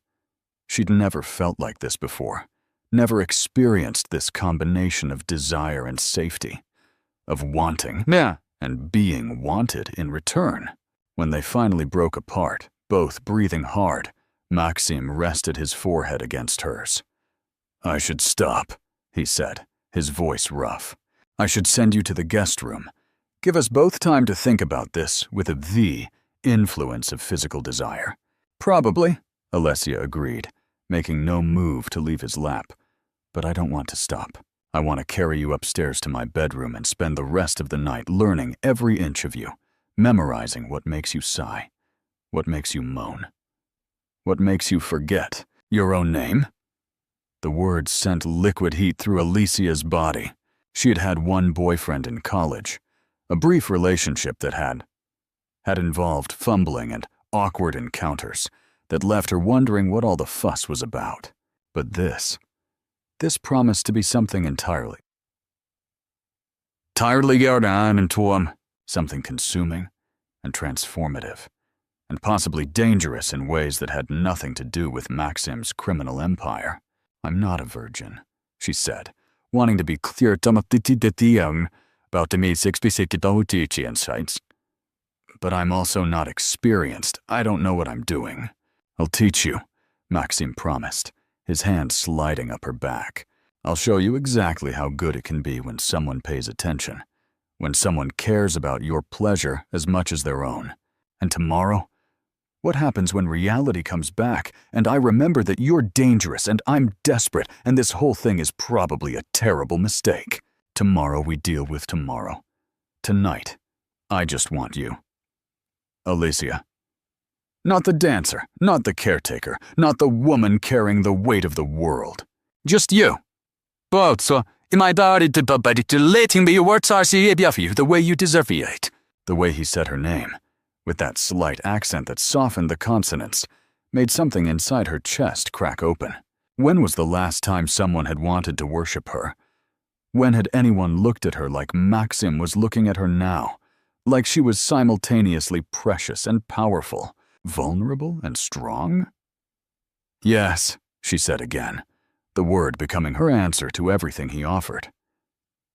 She'd never felt like this before, never experienced this combination of desire and safety, of wanting and being wanted in return. When they finally broke apart, both breathing hard, Maxim rested his forehead against hers. "I should stop," he said, his voice rough. "I should send you to the guest room. Give us both time to think about this with a V, influence of physical desire." "Probably," Alessia agreed, making no move to leave his lap. "But I don't want to stop. I want to carry you upstairs to my bedroom and spend the rest of the night learning every inch of you, memorizing what makes you sigh, what makes you moan, what makes you forget your own name." The words sent liquid heat through Alicia's body. She had had one boyfriend in college, a brief relationship that had involved fumbling and awkward encounters that left her wondering what all the fuss was about. But this promised to be something entirely something consuming and transformative, and possibly dangerous in ways that had nothing to do with Maxim's criminal empire. "I'm not a virgin," she said, wanting to be clear about the insights. "But I'm also not experienced. I don't know what I'm doing." "I'll teach you," Maxim promised, his hand sliding up her back. "I'll show you exactly how good it can be when someone pays attention, when someone cares about your pleasure as much as their own. And tomorrow, what happens when reality comes back and I remember that you're dangerous and I'm desperate and this whole thing is probably a terrible mistake? Tomorrow we deal with tomorrow. Tonight, I just want you." "Alicia." "Not the dancer, not the caretaker, not the woman carrying the weight of the world. Just you." "Alltså, am I to letting me words are the way you deserve it?" The way he said her name, with that slight accent that softened the consonants, made something inside her chest crack open. When was the last time someone had wanted to worship her? When had anyone looked at her like Maxim was looking at her now, like she was simultaneously precious and powerful, vulnerable and strong? "Yes," she said again, the word becoming her answer to everything he offered.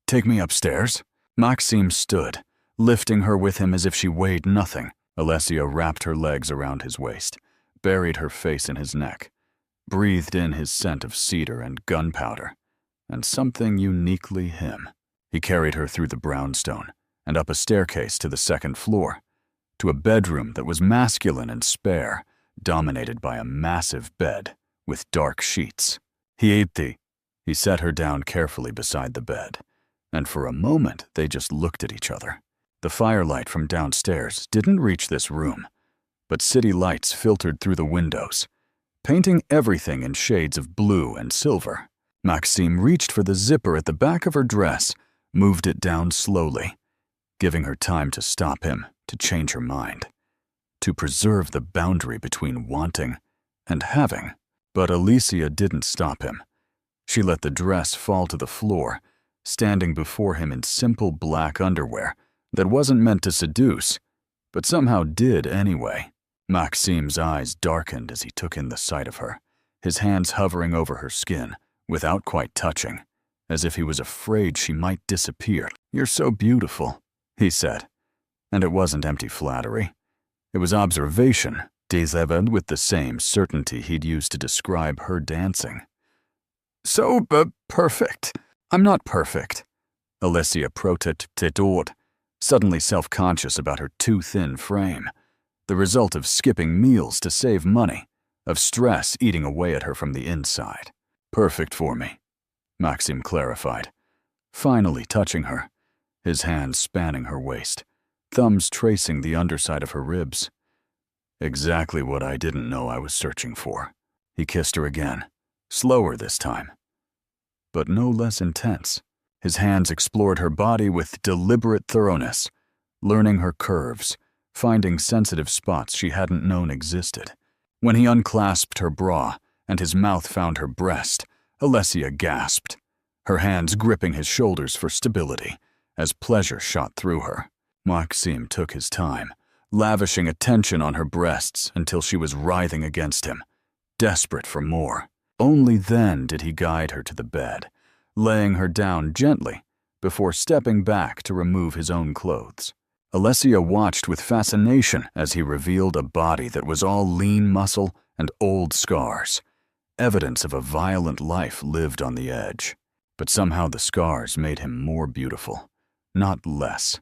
"Take me upstairs." Maxim stood, lifting her with him as if she weighed nothing. Alessia wrapped her legs around his waist, buried her face in his neck, breathed in his scent of cedar and gunpowder, and something uniquely him. He carried her through the brownstone and up a staircase to the second floor, to a bedroom that was masculine and spare, dominated by a massive bed with dark sheets. He set her down carefully beside the bed, and for a moment they just looked at each other. The firelight from downstairs didn't reach this room, but city lights filtered through the windows, painting everything in shades of blue and silver. Maxim reached for the zipper at the back of her dress, moved it down slowly, giving her time to stop him, to change her mind, to preserve the boundary between wanting and having. But Alicia didn't stop him. She let the dress fall to the floor, standing before him in simple black underwear that wasn't meant to seduce, but somehow did anyway. Maxim's eyes darkened as he took in the sight of her, his hands hovering over her skin, without quite touching, as if he was afraid she might disappear. "You're so beautiful," he said, and it wasn't empty flattery. It was observation, delivered with the same certainty he'd used to describe her dancing. "So perfect." "I'm not perfect," Alessia protested, suddenly self-conscious about her too thin frame, the result of skipping meals to save money, of stress eating away at her from the inside. "Perfect for me," Maxim clarified, finally touching her, his hands spanning her waist, thumbs tracing the underside of her ribs. "Exactly what I didn't know I was searching for." He kissed her again, slower this time, but no less intense. His hands explored her body with deliberate thoroughness, learning her curves, finding sensitive spots she hadn't known existed. When he unclasped her bra and his mouth found her breast, Alessia gasped, her hands gripping his shoulders for stability, as pleasure shot through her. Maxim took his time, lavishing attention on her breasts until she was writhing against him, desperate for more. Only then did he guide her to the bed, laying her down gently before stepping back to remove his own clothes. Alessia watched with fascination as he revealed a body that was all lean muscle and old scars, evidence of a violent life lived on the edge. But somehow the scars made him more beautiful, not less.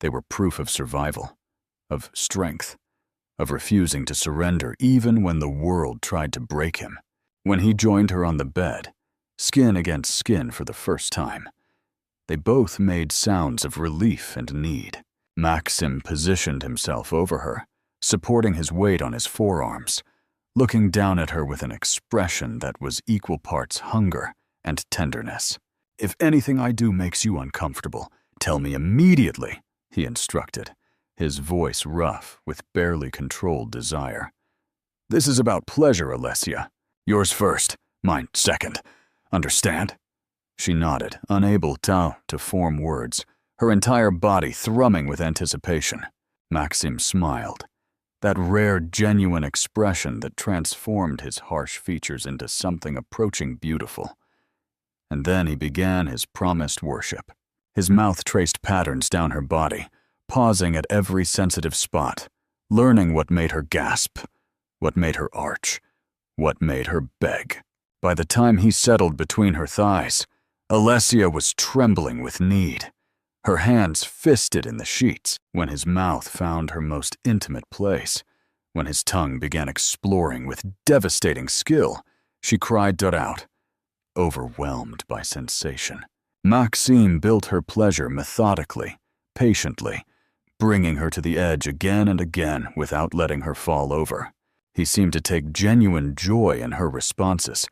They were proof of survival, of strength, of refusing to surrender even when the world tried to break him. When he joined her on the bed, skin against skin for the first time, they both made sounds of relief and need. Maxim positioned himself over her, supporting his weight on his forearms, looking down at her with an expression that was equal parts hunger and tenderness. "If anything I do makes you uncomfortable, tell me immediately," he instructed, his voice rough with barely controlled desire. "This is about pleasure, Alessia. Yours first, mine second. Understand?" She nodded, unable to form words, her entire body thrumming with anticipation. Maxim smiled, that rare, genuine expression that transformed his harsh features into something approaching beautiful. And then he began his promised worship. His mouth traced patterns down her body, pausing at every sensitive spot, learning what made her gasp, what made her arch, what made her beg. By the time he settled between her thighs, Alessia was trembling with need, her hands fisted in the sheets. When his mouth found her most intimate place, when his tongue began exploring with devastating skill, she cried out, overwhelmed by sensation. Maxim built her pleasure methodically, patiently, bringing her to the edge again and again without letting her fall over. He seemed to take genuine joy in her responses,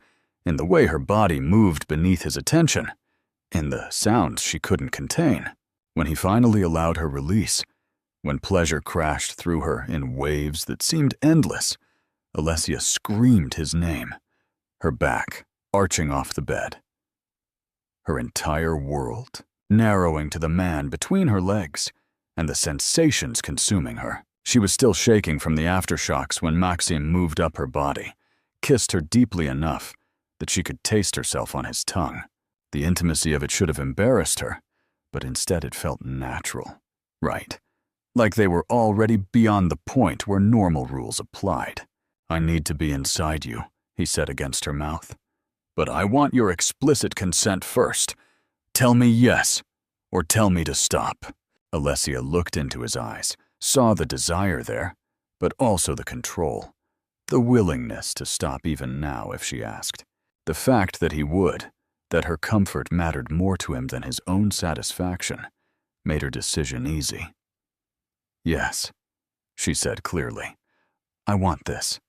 in the way her body moved beneath his attention, in the sounds she couldn't contain. When he finally allowed her release, when pleasure crashed through her in waves that seemed endless, Alessia screamed his name, her back arching off the bed, her entire world narrowing to the man between her legs and the sensations consuming her. She was still shaking from the aftershocks when Maxim moved up her body, kissed her deeply enough that she could taste herself on his tongue. The intimacy of it should have embarrassed her, but instead it felt natural, right, like they were already beyond the point where normal rules applied. "I need to be inside you," he said against her mouth. "But I want your explicit consent first. Tell me yes, or tell me to stop." Alessia looked into his eyes, saw the desire there, but also the control, the willingness to stop even now if she asked. The fact that he would, that her comfort mattered more to him than his own satisfaction, made her decision easy. "Yes," she said clearly. "I want this.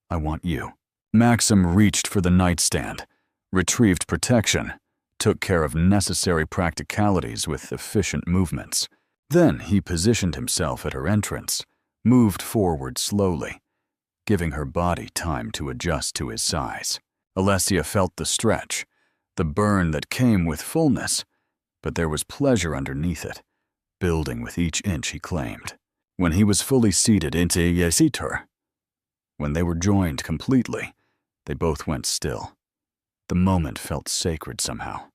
I want you." Maxim reached for the nightstand, retrieved protection, took care of necessary practicalities with efficient movements. Then he positioned himself at her entrance, moved forward slowly, giving her body time to adjust to his size. Alessia felt the stretch, the burn that came with fullness, but there was pleasure underneath it, building with each inch he claimed. When he was fully seated into Yesitur, when they were joined completely, they both went still. The moment felt sacred somehow,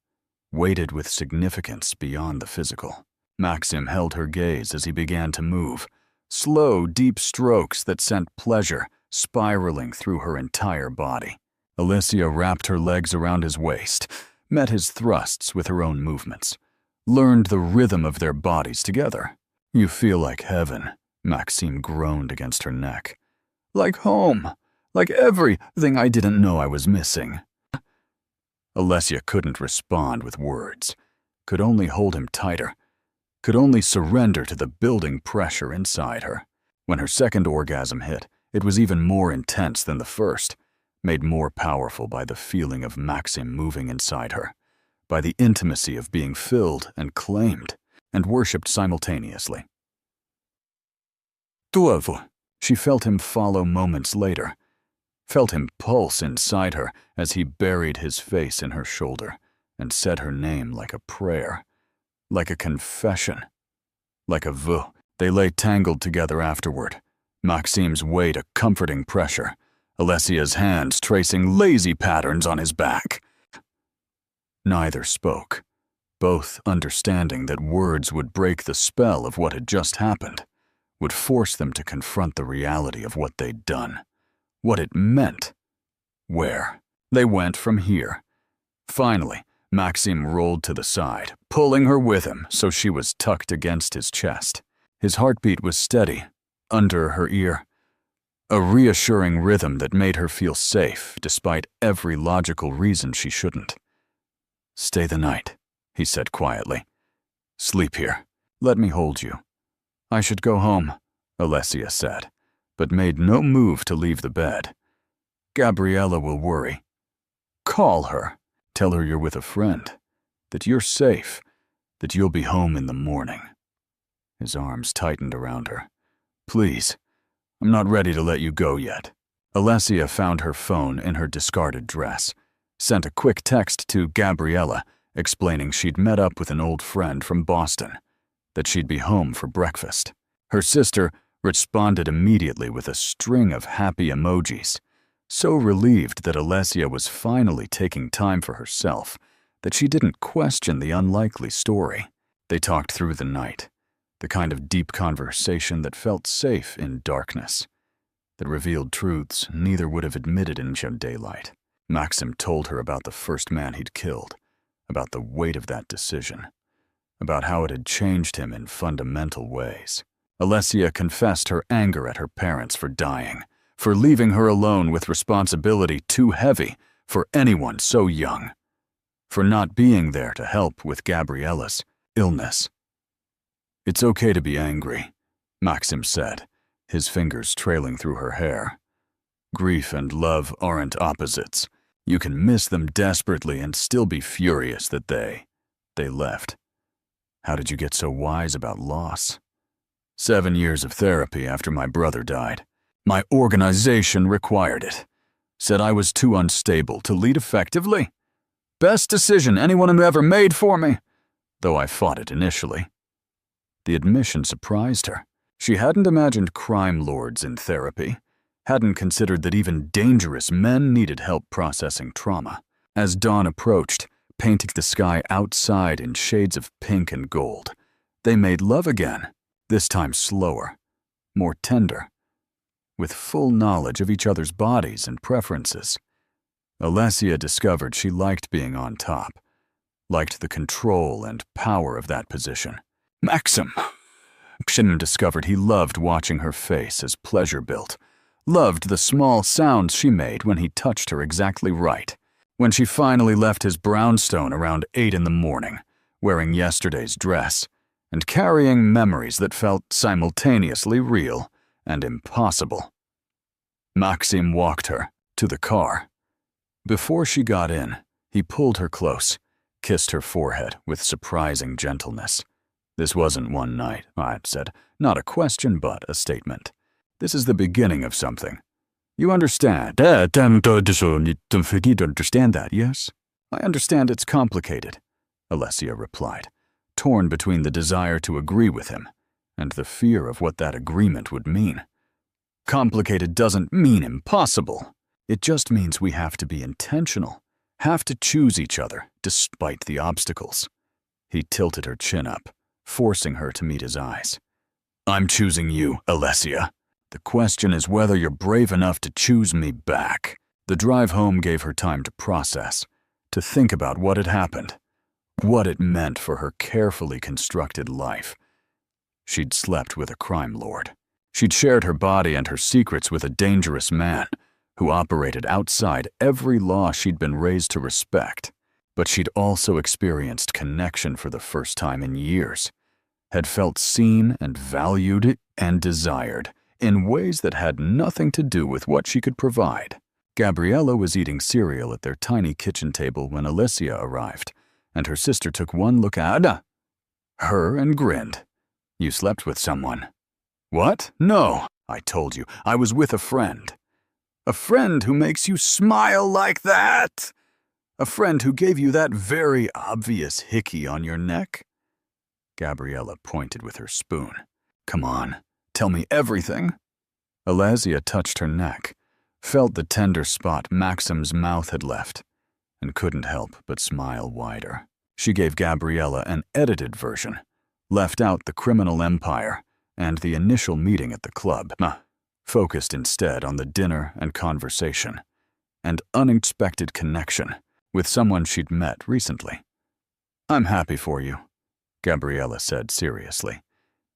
weighted with significance beyond the physical. Maxim held her gaze as he began to move, slow, deep strokes that sent pleasure spiraling through her entire body. Alessia wrapped her legs around his waist, met his thrusts with her own movements, learned the rhythm of their bodies together. "You feel like heaven," Maxim groaned against her neck. "Like home, like everything I didn't know I was missing." Alessia couldn't respond with words, could only hold him tighter, could only surrender to the building pressure inside her. When her second orgasm hit, it was even more intense than the first, made more powerful by the feeling of Maxim moving inside her, by the intimacy of being filled and claimed and worshipped simultaneously. "Tuovu," she felt him follow moments later, felt him pulse inside her as he buried his face in her shoulder and said her name like a prayer, like a confession, like a vœu. They lay tangled together afterward, Maxim's weight a comforting pressure, Alessia's hands tracing lazy patterns on his back. Neither spoke, both understanding that words would break the spell of what had just happened, would force them to confront the reality of what they'd done, what it meant. Where they went from here. Finally, Maxim rolled to the side, pulling her with him so she was tucked against his chest. His heartbeat was steady, under her ear, a reassuring rhythm that made her feel safe despite every logical reason she shouldn't. "Stay the night," he said quietly. "Sleep here. Let me hold you." "I should go home," Alessia said, but made no move to leave the bed. "Gabriella will worry. Call her. Tell her you're with a friend, that you're safe, that you'll be home in the morning." His arms tightened around her. "Please, I'm not ready to let you go yet." Alessia found her phone in her discarded dress, sent a quick text to Gabriella explaining she'd met up with an old friend from Boston, that she'd be home for breakfast. Her sister responded immediately with a string of happy emojis, so relieved that Alessia was finally taking time for herself that she didn't question the unlikely story. They talked through the night, the kind of deep conversation that felt safe in darkness, that revealed truths neither would have admitted in daylight. Maxim told her about the first man he'd killed, about the weight of that decision, about how it had changed him in fundamental ways. Alessia confessed her anger at her parents for dying, for leaving her alone with responsibility too heavy for anyone so young, for not being there to help with Gabriella's illness. "It's okay to be angry," Maxim said, his fingers trailing through her hair. "Grief and love aren't opposites. You can miss them desperately and still be furious that they left. How did you get so wise about loss?" 7 years of therapy after my brother died. My organization required it. Said I was too unstable to lead effectively. Best decision anyone had ever made for me, though I fought it initially. The admission surprised her. She hadn't imagined crime lords in therapy, hadn't considered that even dangerous men needed help processing trauma. As dawn approached, painting the sky outside in shades of pink and gold, they made love again, this time slower, more tender, with full knowledge of each other's bodies and preferences. Alessia discovered she liked being on top, liked the control and power of that position. Maxim discovered he loved watching her face as pleasure built, loved the small sounds she made when he touched her exactly right, when she finally left his brownstone around 8 in the morning, wearing yesterday's dress, and carrying memories that felt simultaneously real and impossible. Maxim walked her to the car. Before she got in, he pulled her close, kissed her forehead with surprising gentleness. "This wasn't one night," I said. "Not a question, but a statement. This is the beginning of something. You understand?" "You need to understand that, yes?" "I understand it's complicated," Alessia replied, torn between the desire to agree with him and the fear of what that agreement would mean. "Complicated doesn't mean impossible. It just means we have to be intentional, have to choose each other despite the obstacles." He tilted her chin up, forcing her to meet his eyes. "I'm choosing you, Alessia. The question is whether you're brave enough to choose me back." The drive home gave her time to process, to think about what had happened, what it meant for her carefully constructed life. She'd slept with a crime lord. She'd shared her body and her secrets with a dangerous man who operated outside every law she'd been raised to respect. But she'd also experienced connection for the first time in years, had felt seen and valued and desired in ways that had nothing to do with what she could provide. Gabriella was eating cereal at their tiny kitchen table when Alessia arrived, and her sister took one look at her and grinned. "You slept with someone." "What? No, I told you. I was with a friend." "A friend who makes you smile like that? A friend who gave you that very obvious hickey on your neck?" Gabriella pointed with her spoon. "Come on, tell me everything." Alessia touched her neck, felt the tender spot Maxim's mouth had left, and couldn't help but smile wider. She gave Gabriella an edited version, left out the criminal empire and the initial meeting at the club, focused instead on the dinner and conversation, and unexpected connection with someone she'd met recently. "I'm happy for you," Gabriella said seriously.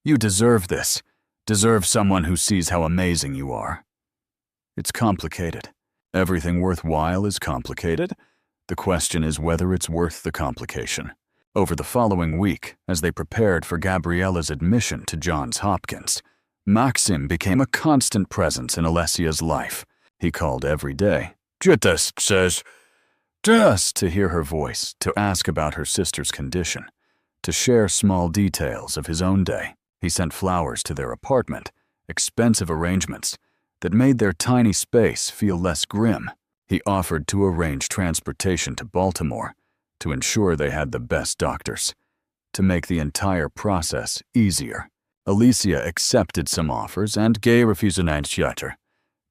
"You deserve this, deserve someone who sees how amazing you are." It's complicated. Everything worthwhile is complicated. The question is whether it's worth the complication. Over the following week, as they prepared for Gabriella's admission to Johns Hopkins, Maxim became a constant presence in Alessia's life. He called every day, "Just says," just to hear her voice, to ask about her sister's condition, to share small details of his own day. He sent flowers to their apartment, expensive arrangements that made their tiny space feel less grim. He offered to arrange transportation to Baltimore, to ensure they had the best doctors, to make the entire process easier. Alicia accepted some offers and Gay refused an answer,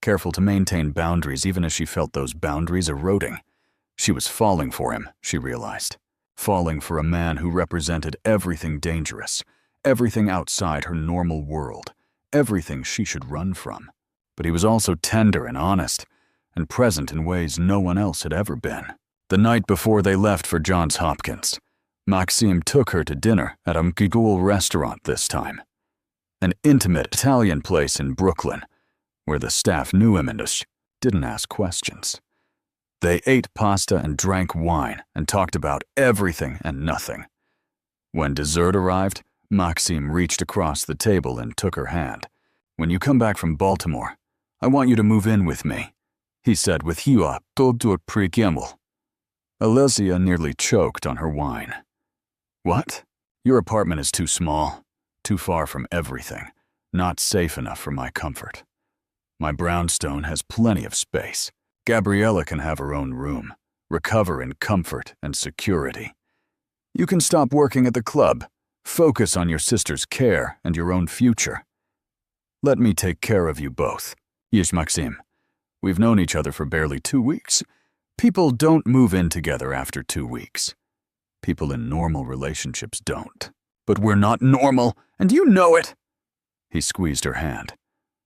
careful to maintain boundaries even as she felt those boundaries eroding. She was falling for him, she realized. Falling for a man who represented everything dangerous, everything outside her normal world, everything she should run from. But he was also tender and honest, and present in ways no one else had ever been. The night before they left for Johns Hopkins, Maxime took her to dinner at a Giggle restaurant this time, an intimate Italian place in Brooklyn, where the staff knew him and didn't ask questions. They ate pasta and drank wine and talked about everything and nothing. When dessert arrived, Maxime reached across the table and took her hand. "When you come back from Baltimore, I want you to move in with me," he said with Hua todo pregiamul. Alicia nearly choked on her wine. "What? Your apartment is too small, too far from everything, not safe enough for my comfort. My brownstone has plenty of space. Gabriella can have her own room, recover in comfort and security. You can stop working at the club, focus on your sister's care and your own future. Let me take care of you both. Yes, Maxime. We've known each other for barely 2 weeks. People don't move in together after 2 weeks. People in normal relationships don't. But we're not normal, and you know it." He squeezed her hand.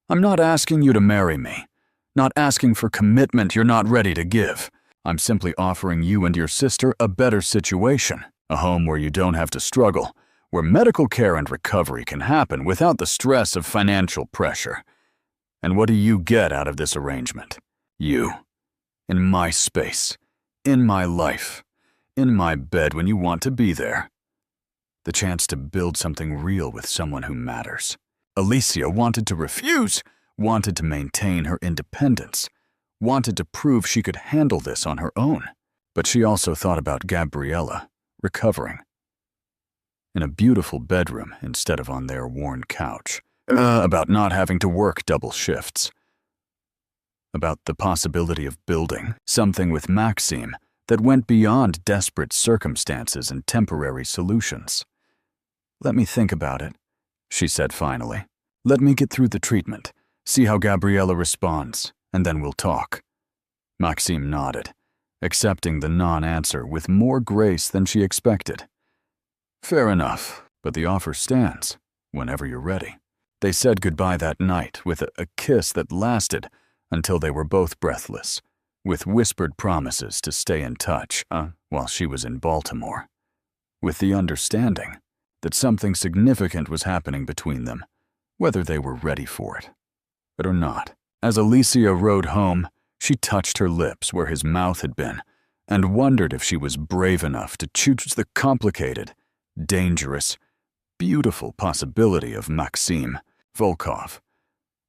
"I'm not asking you to marry me. Not asking for commitment you're not ready to give. I'm simply offering you and your sister a better situation, a home where you don't have to struggle, where medical care and recovery can happen without the stress of financial pressure. And what do you get out of this arrangement? You. In my space. In my life. In my bed when you want to be there. The chance to build something real with someone who matters." Alicia wanted to refuse, wanted to maintain her independence, wanted to prove she could handle this on her own. But she also thought about Gabriella, recovering. In a beautiful bedroom instead of on their worn couch. About not having to work double shifts. About the possibility of building something with Maxime that went beyond desperate circumstances and temporary solutions. "Let me think about it," she said finally. "Let me get through the treatment, see how Gabriella responds, and then we'll talk." Maxime nodded, accepting the non-answer with more grace than she expected. "Fair enough, but the offer stands, whenever you're ready." They said goodbye that night with a kiss that lasted until they were both breathless, with whispered promises to stay in touch while she was in Baltimore, with the understanding that something significant was happening between them, whether they were ready for it or not. As Alicia rode home, she touched her lips where his mouth had been and wondered if she was brave enough to choose the complicated, dangerous, beautiful possibility of Maxime Volkov,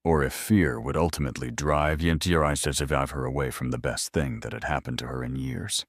or if fear would ultimately drive her away from the best thing that had happened to her in years.